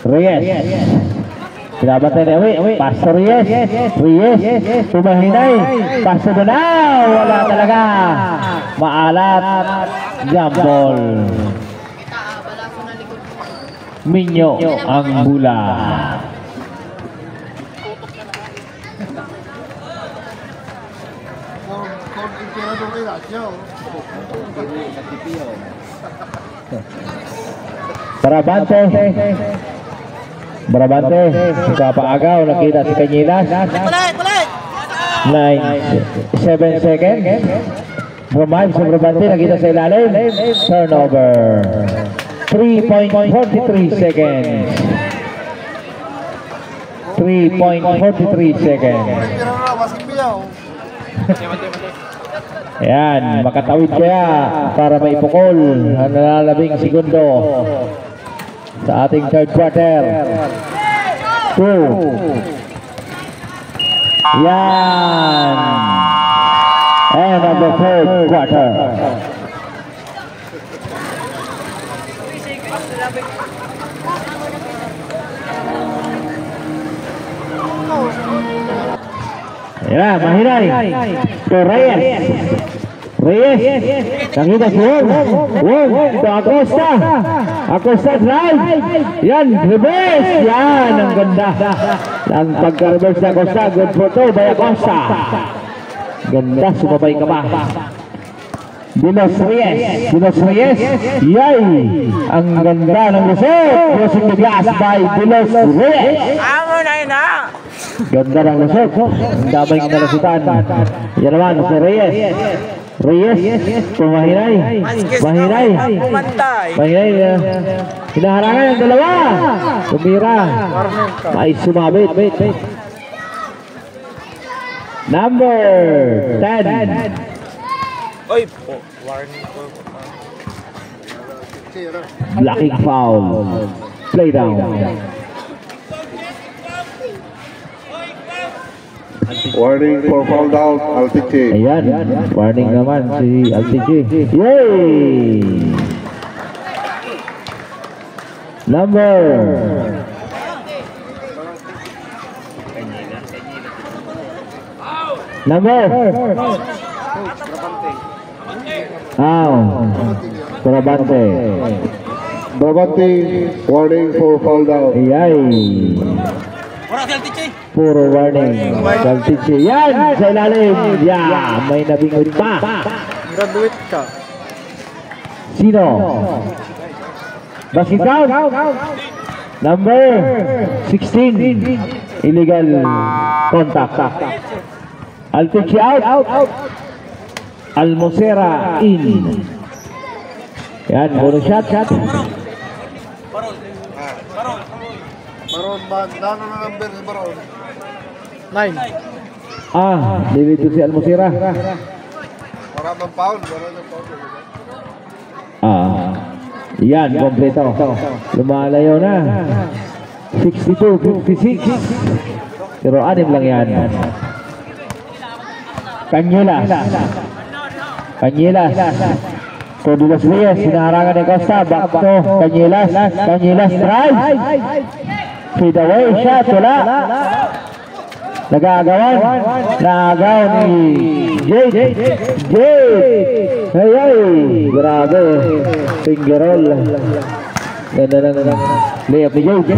Reyes. Pinabantay na Pastor Reyes. Tumahinay. Pastor Danao. Wala talaga. Maalat. Jump ball. Minyo ang bula. Brabante, kapaagaw, nakita si Cañilas. 7 seconds. Revive sa Brabante, nakita sa ilalim. Turnover. 3.43 seconds. 3.43 seconds. Ayan, makatawid kaya para maipukol ang nalalabing segundo sa ating third quarter. 2. Yan. End of the third quarter. Ya, Mahinay. To Reyes. Nakita si Wong. To Acosta. Acosta drive. Yan, reverse. Yan, ang ganda. Ang pagka-reverse na Acosta. Good for 2 by Acosta. Ganda, sumabay ka pa. Dinos Reyes. Yay! Ang ganda ng lusot. Crossing the glass by Dinos Reyes. Amo na yun ha! Ganda ng lusot. Ang damay ng nalasutan. Yan naman si Reyes. Mahinay. Hinaharangan ang dalawa. Tumira. May sumabit. Number 10. Oy, warning ko. Blocking foul. Play down. Warning for foul down, Altiche. Ayan, warning naman si LTG. Yay! Number Brabante. Brabante, warning for foul down. Yay! Ora si Altiche. Puro warning. LTG. Yan, sa ilalim. Yeah, may nabingot pa. Graduate ka. Sino? Basket count. Number 16. Illegal contact. Altiche out. Almocera in. Yan, bonus shot. Baron ba? Dano na number si Baron? 9. Dito si Almocera. Maraming foul. Maraming foul. Yan, kompleto. Lumalayo na. 62-56. Pero 6 lang yan. Canyelas. Codulas Reyes, sinaharangan ng Costa. Back to Canyelas. Canyelas drive. Feed away shot. Wala. Nag-aagawan. Naagaw ni Jade. Ay, grabe. Finger roll. Ganda ng layup ni Jade.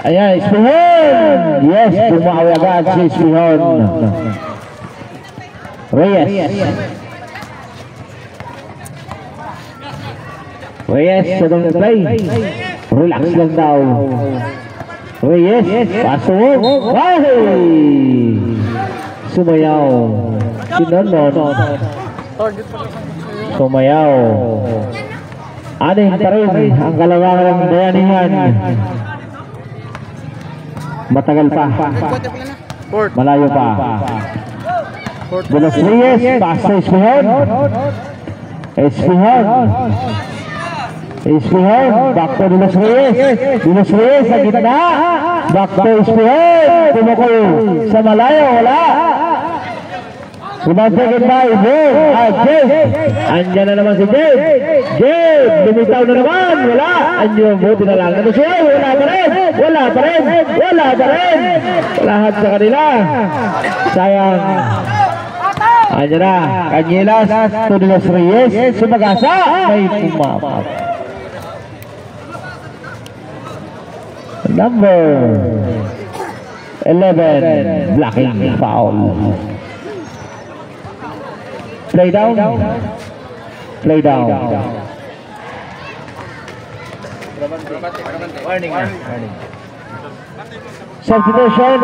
Ayan, Espihon. Yes, bumawi agad si Espihon. Reyes, sa dalang play. Relax lang daw. Reyes, paso mo. Sumayaw. Sinonon. Sumayaw. Aning pa rin ang kalawangan ng bayanihan. Matagal pa. Malayo pa. Bulas Reyes, paso Espihon. Espihon, back to Bulas Reyes sa gitna. Back to Espihon. Tumukol sa malayo, wala. Sumasagin ba, Jade. Andyan na naman si Jade. Lumitaw na naman, wala. Andyan, buti na lang. Ano siya? Wala pa rin. Lahat sa kanila. Sayang. Andyan na, Canyelas, Bulas Reyes, sumagasa. May pumapap. Number 11, blocking foul. Play down. Warning. Substitution.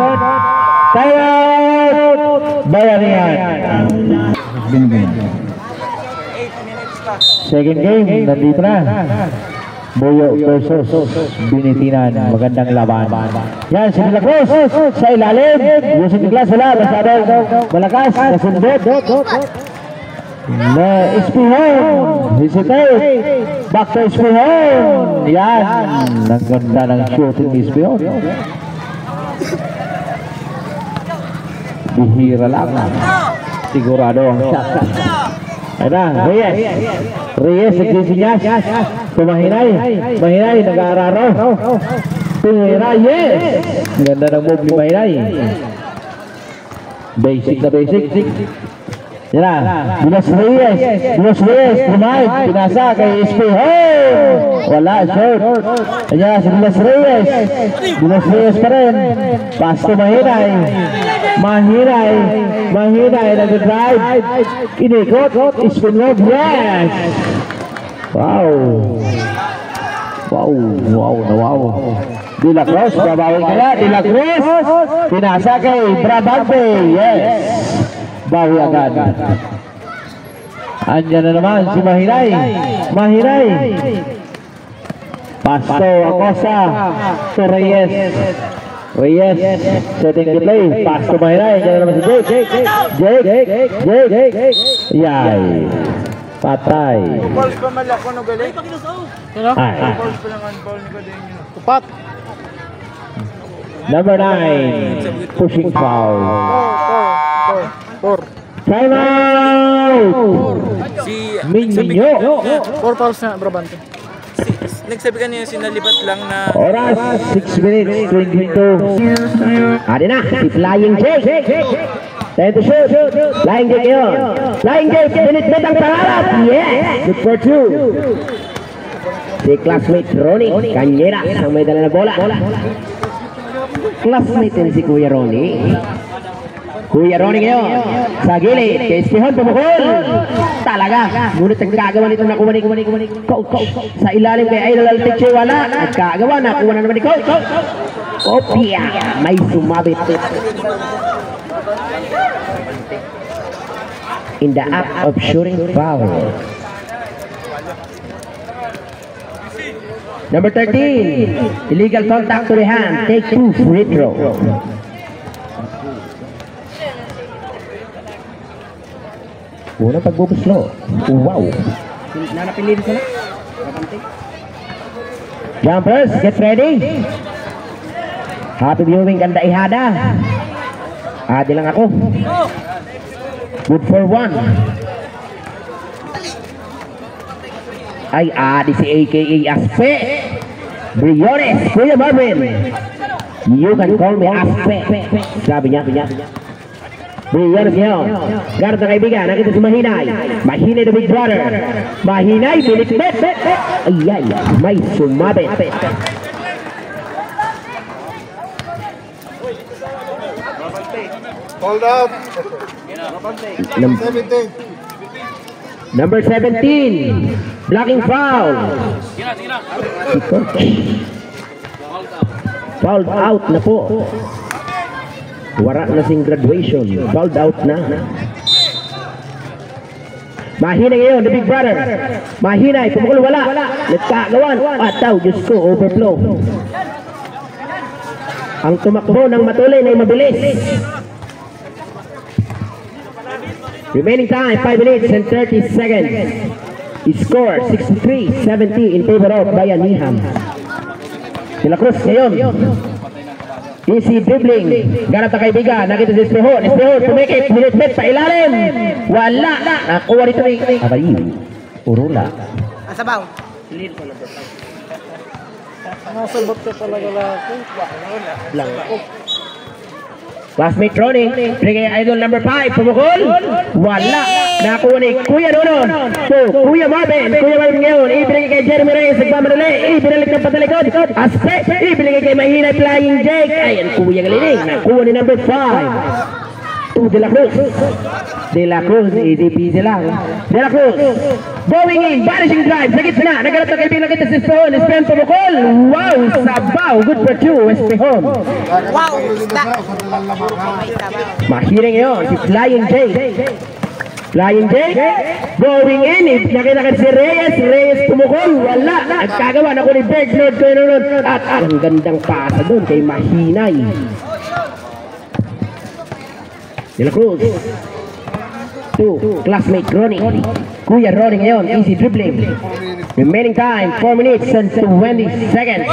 Timeout. Bayanihan. Second game, nandito na. Boyo versus Binitinan. Magandang laban. Yan, si De La Cruz sa ilalim. Yusuf Niklas, wala. Masyadong malakas. Nasundot. Espihon. Hesitate. Back to Espihon. Yan. Naganda ng shooting ni Espihon. Bihira lang. Sigurado ang shot. Ayan na, Reyes, nagsisinyas. Mahinay, nag-aararo. Tumira, yes! Ganda ng move ni Mahinay. Basic. Yan na, Bulas Reyes, kumain, pinasa kay Espihon. Wala, short. Ayan na, si Bulas Reyes pa rin. Pass to Mahinay, nag-drive. Inikot, Espihon, yes! Wow. De La Cruz, babawi kaya. De La Cruz, pinasa kay Brabante, yes! Bawi agad. Andyan na naman si Mahinay. Pasto Acosta to Reyes, setting the play. Pasto Mahinay. Andyan na naman si Jake. Yay. Patay. Balls pa malak ko no galing. Ay. Balls pa lang ang ball ni Gadenyo. Tupat. Number 9, pushing foul. Four. Time out! Si Minyo. 4 fouls na, Brabante. nagsabi ka niya sinalibat lang na Oras, 6 minutes, 22. Adi na, si Flying Jake. Time to shoot. Flying Jake yun. Flying Jake, binitbit ang pangarap. Yes! Good for 2. Si classmate Ronnie Cañera, ang may dala na bola. Classmate din si Kuya Ronnie. Kuya Ronnie ngayon, sa gilid, kay Espihon, pumukol. Talaga, ngunit ang kagawa nito nakuha ni sa ilalim kay Idol Alteche, wala. Nagkagawa, nakuha na naman ni Coach. Opia, may sumabit. In the act of shooting foul. Number 13, illegal contact to the hand, take 2 free throw. Unang pagbubuslo. Wow. Nanapilin sila. Jumpers, get ready. Happy viewing, ganda ihada. Adi lang ako. Good for 1. Ay, adi si AKA Aspe. Briones, Kuya Marvin. You can call me Aspe. Sabi niya. Briones yun. Garot na kaibigan, nakita si Mahinay. Mahinay the big brother. Mahinay, binitbit. Ay, may sumabit. Hold up. 17. Number 17, blocking foul. Fouled out na po. Wara na sing graduation. Fouled out na. Mahinay ngayon, the big brother. Mahinay, pumukul wala. Nagkagawan. Ataw, Diyos ko, overflow. Ang tumakbo ng matuloy na mabilis. Remaining time, 5 minutes and 30 seconds. Score, 63-70 in favor of Bayanihan. Sila Cruz ngayon. Easy dribbling. Ganap na kaibigan. Nakita si Espehon. Espehon, pumikit. Minute pa ilalim. Wala. Nakuha rito ni Abayi. Urula. Asabaw. Nasabot ka talaga laki. Blanco. Classmate Ronnie, bigay idol number 5, pumukol, wala, nakuha ni Kuya Nonon, so Kuya Marvin ngayon, ibigay kay Jeremy Reyes, nagmamadali, ibinalik ng patalikod, Aspe, ibigay kay Mahinay Flying Jake, ayan Kuya Galining, nakuha ni number 5, to De La Cruz, EDP sila, De La Cruz, going in, vanishing drive, sa gitna, nagalap na kaibigan kita si Espehon, pumukol, wow, sabaw, good for 2, Espehon. Wow, isda. Mahiring ngayon, si Flying Jake. Flying Jake, going in, nakita ka si Reyes pumukol, wala, nagkagawa na ko ni Berglord, at ang gandang pasa doon kay Mahinay. De La Cruz, to classmate Ronnie, Kuya Ronnie ngayon, easy dribbling. Remaining time, 4 minutes and 20 seconds.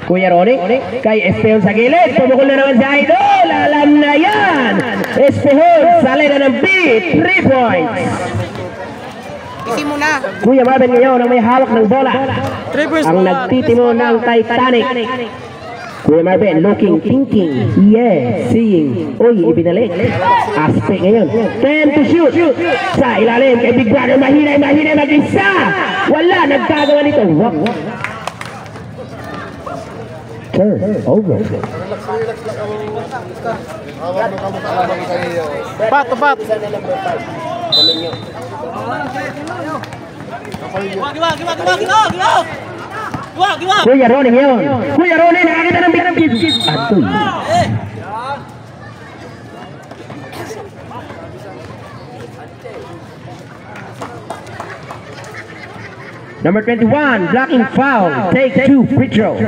Kuya Ronnie, kay Espehon sa gilid, pumukol na naman si Idol, alam na yan! Espehon, salida ng beat, 3 points. Isi mo na. Kuya Marvin ngayon ang may hawak ng bola. Ang nagtitimo ng Titanic. Kuya Marvin, looking, thinking, yes, seeing, uy, ibinalik. Aspe ngayon, 10 to shoot. Sa ilalim, kay Big Brother, Mahinay mag-isa. Wala, nagkagawa nito. Turn over. Pat. Giwa. Kuya Ronnie ngayon. Kuya Ronnie, nakakita ng big. Atoy. Number 21, blocking foul. Take 2, free throw.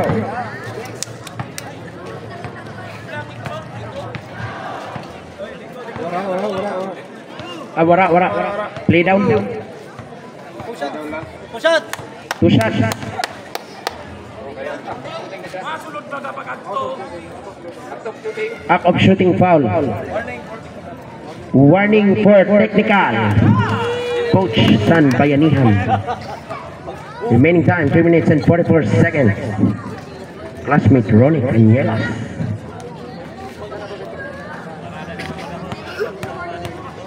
Wara. Play down. Pushot! 2 shots. Act of shooting foul. Warning for technical. Coach San Bayanihan. Remaining time 3 minutes and 44 seconds. Classmate Ronnie Cañelas.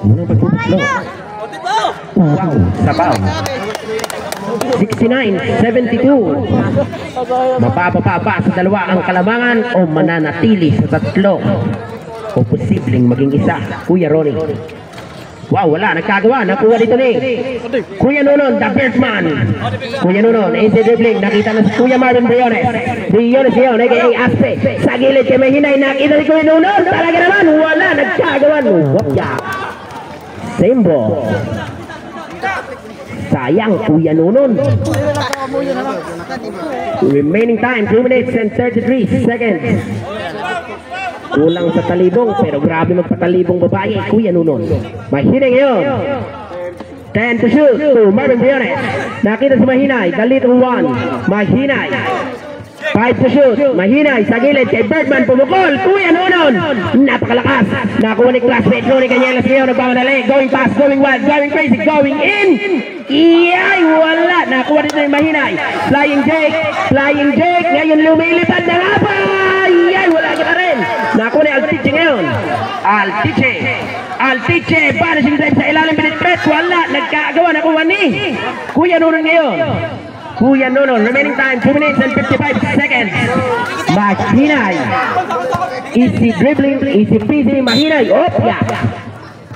Muna pagpuplo. Wow, sabaw. 69-72. Mapapababa sa dalawa ang kalamangan o mananatili sa tatlo o posibleng maging isa. Kuya Ronnie. Wow, wala, nagkagawa. Nakuha dito ni Kuya Nunon, the Birdman. Kuya Nunon, easy dribbling. Nakita na si Kuya Marvin Briones. Briones yun, aka Aspe. Sa gilid kay Mahinay, nakita si Kuya Nunon. Talaga naman, wala, nagkagawa. Wapya. Same ball. Sayang, Kuya Nunon. Remaining time, 2 minutes and 33 seconds. Kulang sa talibong, pero grabe magpatalibong babae, Kuya Nunon. Mahinay ngayon. 10 to shoot to Marvin Briones. Nakita si Mahinay, the little one. Mahinay. 5 to shoot. Mahinay sa gilid kay Birdman, pumukol. Kuya Nunon. Napakalakas. Nakuha ni classmate Ronnie Cañelas ngayon. Nagpamadali. Going fast, going wild, going crazy, going in. Iyay, wala. Nakuha dito ni Mahinay. Flying Jake. Flying Jake. Ngayon lumilipad na nga pa. Iyay, wala kita rin. Nakuha ni Altiche ngayon. Altiche. Altiche. Vanishing drive sa ilalim. Binitbet. Wala. Nagkagawa. Nakuha ni Kuya Nunon ngayon. Kuya Nunon, remaining time 2 minutes and 55 seconds. Mahinay. Easy dribbling, easy peasy. Mahinay. Opya.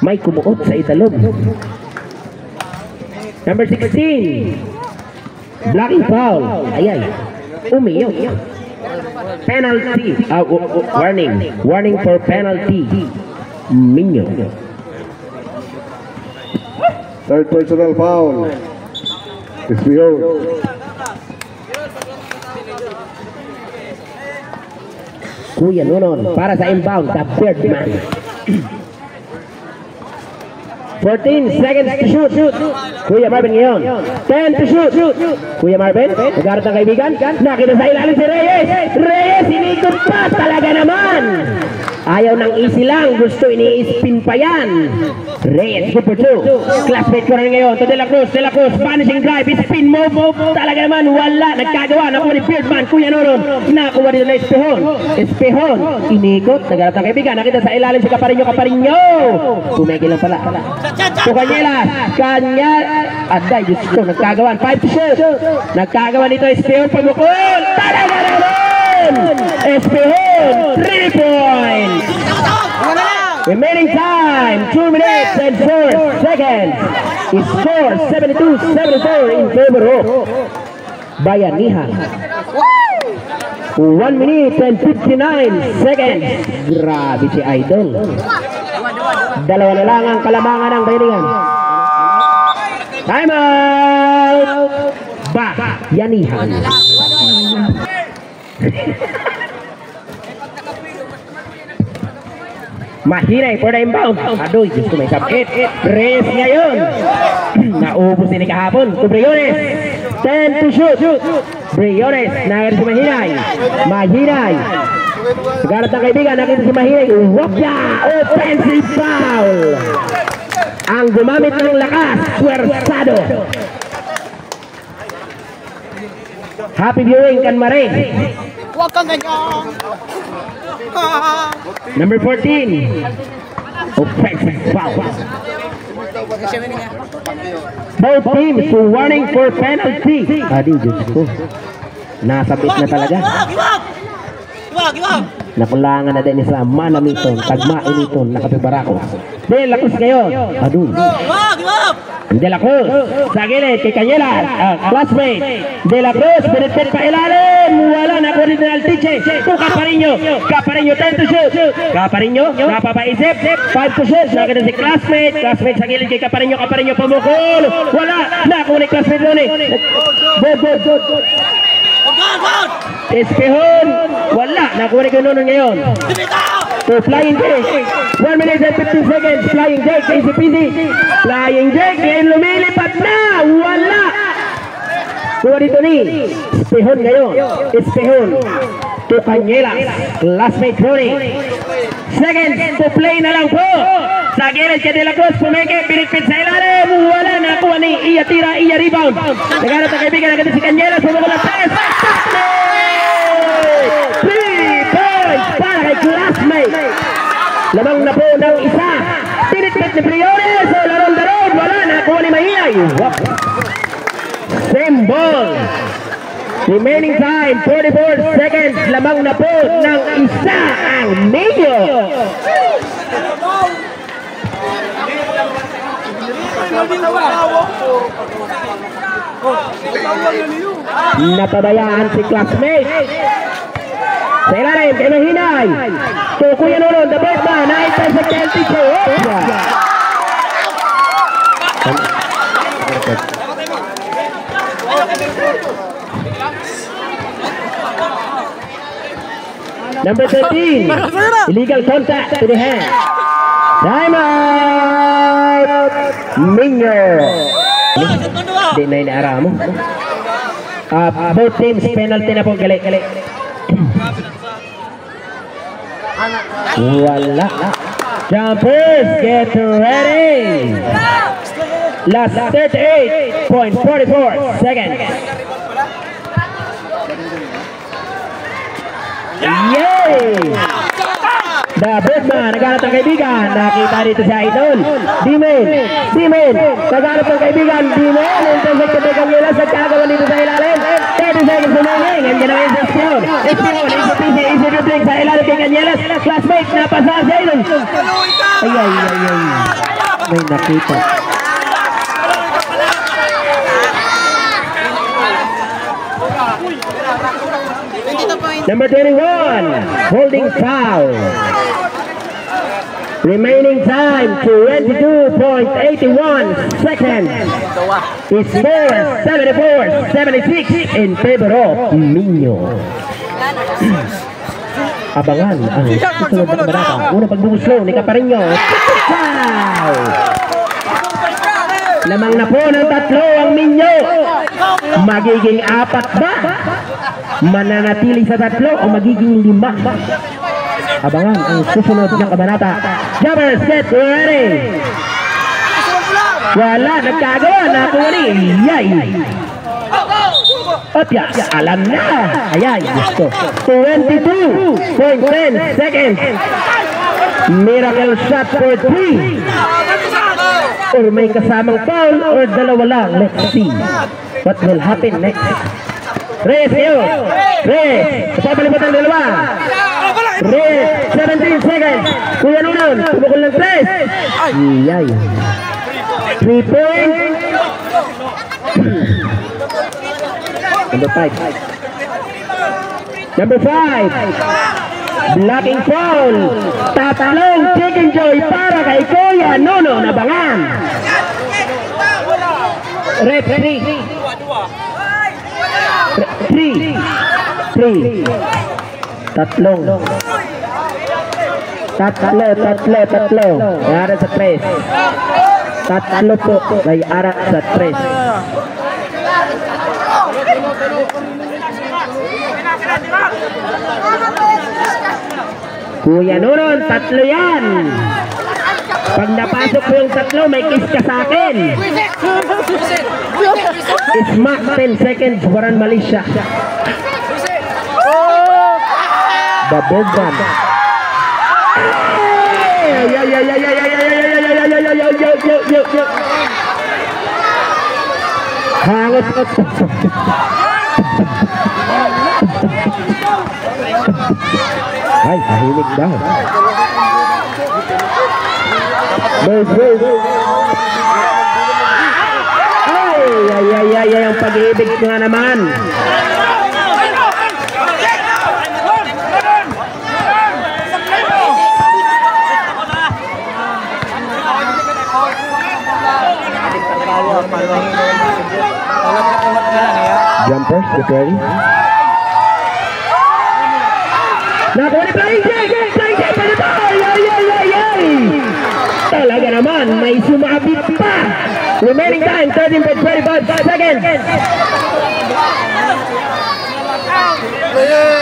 May kumuot sa italog. Number 16. Blocking foul. Ayan. Umiyo. Penalty. Warning. Warning for penalty. Minyo. Third personal foul. It's behold. Kuya Nunon para sa inbound, the Birdman. 14 seconds to shoot. Kuya Marvin ngayon. 10 to shoot. Kuya Marvin, nag-arat ng kaibigan. Nakita sa ilalim si Reyes. Reyes, inikot pa. Talaga naman. Ayaw ng easy lang. Gusto ini-spin pa yan. Reyes, super 2. Classmate ko rin ngayon. To De La Cruz. De La Cruz, vanishing drive. Spin move. Talaga naman. Wala. Nagkagawa. Nakuha ni Birdman. Kuya Nunon. Nakuha dito na Espehon. Espehon. Inikot. Nag-arat ng kaibigan. Nakita sa ilalim si Caparinho. Caparinho. Tumigil lang pala. To Cañelas. Aday, Diyos ko. Nagkagawan. 5 to shoot. Nagkagawan dito. Espehon. Pagmukul. Talaga naman. Espehon. 3 points. Remaining time, 2 minutes and 4 seconds. Score 72-74 in favor of Bayanihan. 1 minute and 59 seconds. Grabe si Idol. Dalawa na lang ang kalamangan ng Bayanihan. Time out. Bayanihan. Mahinay for the inbound. Adoy, Diyos ko may sabit. Reyes ngayon. Naubos ni kahapon. To Briones. 10 to shoot. Briones. Nakita si Mahinay. Mahinay. Garat ng kaibigan. Nakita si Mahinay. Wapya. Offensive foul. Ang gumamit ng lakas. Swersado. Happy viewing kan Mare. Huwag kang ganyan. Number 14. Offensive foul. Both teams warning for penalty. Adi, Diyos ko. Nasabit na talaga. Nakulangan na din sa Manamiton. Tagmainiton. Nakapibarako. De La Cruz ngayon. Adu. De La Cruz. Sa gilid kay Cañelas. Classmate. De La Cruz. Pinitpit pa ilalim. Wala na ko rin ng Altiche. To Caparinho. Caparinho 10 to shoot. Caparinho. Napapaisip. 5 to shoot. Nakita si Classmate. Classmate sa gilid kay Caparinho. Caparinho pumukul. Wala. Nakuha ni Classmate doon eh. Good. Espehon. Wala. Nakuha ni Nunon ngayon. To Flying Jake. 1 minute and 15 seconds. Flying Jake. Easy peasy. Flying Jake. Ngayon lumilipad na. Wala. Kuha dito ni Espehon ngayon. Espehon to Cañelas. Classmate Ronnie. Second to play na lang po. Sa gilid kay De La Cruz. Pumeke. Pinipit sa ilalim. Wala na. Kuha ni Iya tira. Iya rebound. Nagana sa kaibigan. Nagana si Cañelas. Pumukul ang taas. 3 points para kay classmate. Lamang na po ng isa. Pinipit ni Briones. So larong daron. Wala na. Kuha ni Mahiyay. Same ball. Remaining time, 44 seconds. Lamang na po ng isa ang Mayo. Napabayaan si classmate. Sa ilalim, kay Mahinay. Kuya Nuno, the best man. 9 seconds to Number 13, illegal contact to the hand. Time out! Minyo. Di na inaara mo. Both teams penalty na po gali. Wala. Jumpers, get ready. Last 38.44 seconds. Yay! The Birdman, naghanap ang kaibigan. Nakita dito si Idol. Dimen. Naghanap ang kaibigan. Dimen. Intersect sa Cañelas at kagawa dito sa ilalim. 30 seconds remaining. And yan ang injection. Easy dribbling sa ilalim kay Cañelas. Classmate, napasa si Idol. Ay. May nakita. Number 21, holding foul. Remaining time, 22.81 seconds. It's 74-76 in favor of Minyo. Abangan ang susunod na kabanata. Unang pagbubuslo ni Caparino. Foul! Lamang na po ng tatlo ang Minyo. Magiging 4 ba? Mananatili sa 3 o magiging 5? Abangan ang susunod ng kabanata. Jumpers, get ready! Wala, nagkagawa na ako ni Yay! Opya, alam na! Ayan, gusto. 22.10 seconds. Miracle shot for 3. Or may kasamang foul or dalawa lang. Let's see what will happen next. Reyes, papalipat ang dalawa. Reyes, 17 seconds. Kuya Nunon, tumukol ng 3. Yay. 3 points. Number 5. Number 5. Blocking foul. Tatalong chicken joy para kay Kuya Nuno Nabangan. Referee. 3. Tatlo. Ara sa 3. Tatlo po may ara sa 3. Kuya Nunon, 3 yan. Pag napasok ko yung 3, may kiss ka sa akin. Smack 10 seconds, Waran Malaysia. The Birdman. Hangot. Ay, tahimik daw. Ay, ang pag-ibig nga naman. Jumpers, get ready. Nakuha ni Flying J pa ito. Talaga naman, may sumabit pa. Remaining time 13.25 seconds.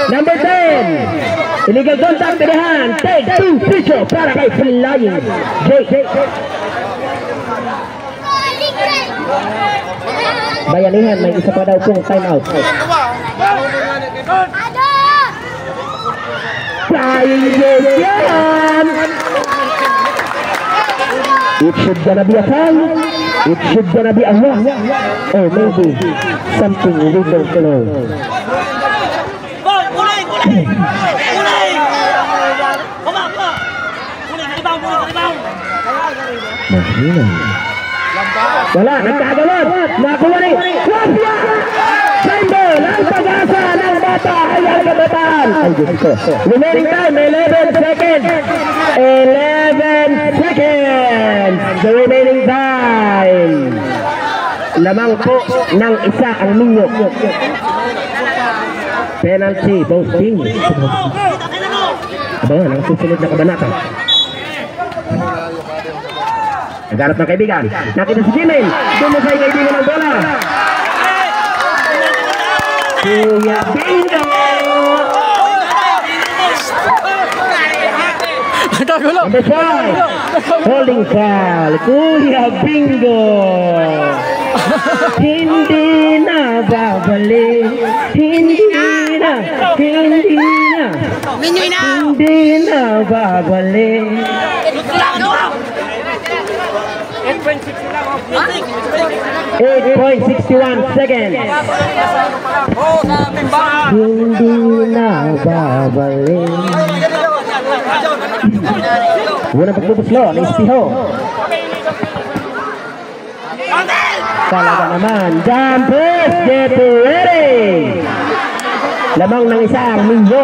Number 10. Illegal contact to the hand. Take 2 free throw para kay Flying J. Bayanihan, may isa pa daw pong timeout. Flying J yan! It should gonna be a foul. It should gonna be a loss. Or maybe something we don't know. Wala, nagkagawad. Nakuha ni Wapya! Symbol ang pag-asa ng bata ay ang kabataan. Ay, Diyos ko. Remaining time, 11 seconds. 11 seconds. The remaining time. Lamang po ng isa ang minyo. Penalty, both teams. Abangan ang susunod na kabanata. Nagharap ng kaibigan. Nakita si Jimin. Dumusay kaibigan ng bola. Kuya Bingo! Number 5. Holding foul. Kuya Bingo. Hindi na babalik. Hindi na. Hindi na babalik. 8.61 seconds. Hindi na babalik. Unang pagbubuslo ng Istiho. Talaga naman. Jumpers, get ready. Lamang ng isang minyo.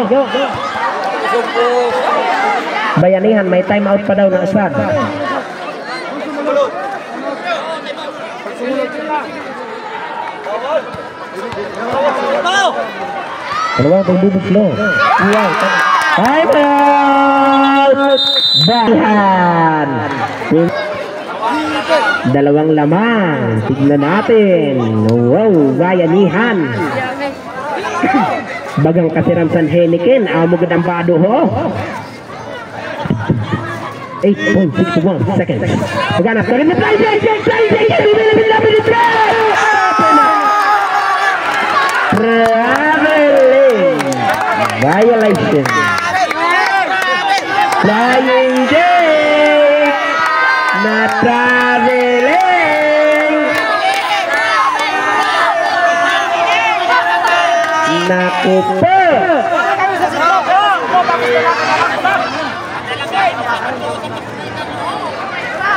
Bayanihan, may timeout pa daw ng Asad. Dalawang pagbubuslo. Timeout! Bahan! Dalawang lamang. Tignan natin. Wow, bayanihan. Bagang kasiram San Heniken. Amugad ang bado ho. 8.61 seconds. Maghanap na rin na try. Traveling violation. Flying J na traveling. Naku po.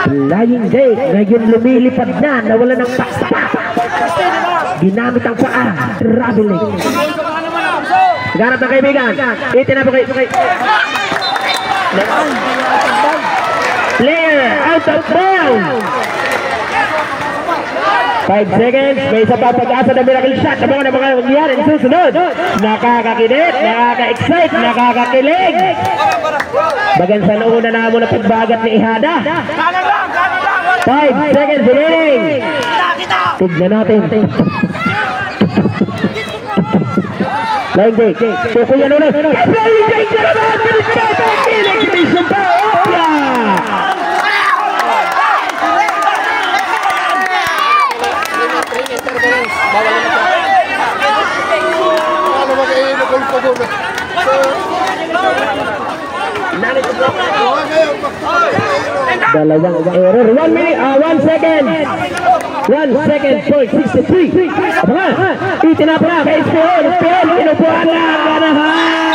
Flying J ngayon lumilipad na, nawala ng pakpak. Ginamit ang paa. Traveling. Garap ng kaibigan. Itinapos kay player out of bounds. 5 seconds. May isa pa pag-asa na miracle shot. Abangan na mga mangyayari sa susunod. Nakakakinit, nakaka-excite, nakakakilig. Bagan sa nauna na mo na pagbagat ni Ihada. 5 seconds remaining. Tignan natin. Flying J. Kukuyan ulit. Flying J. Dalawang error. 1 minute, 1 second. 1 second, point 63. Abangan, itinapa na kay Spion. Kinupuan na ang ganahan.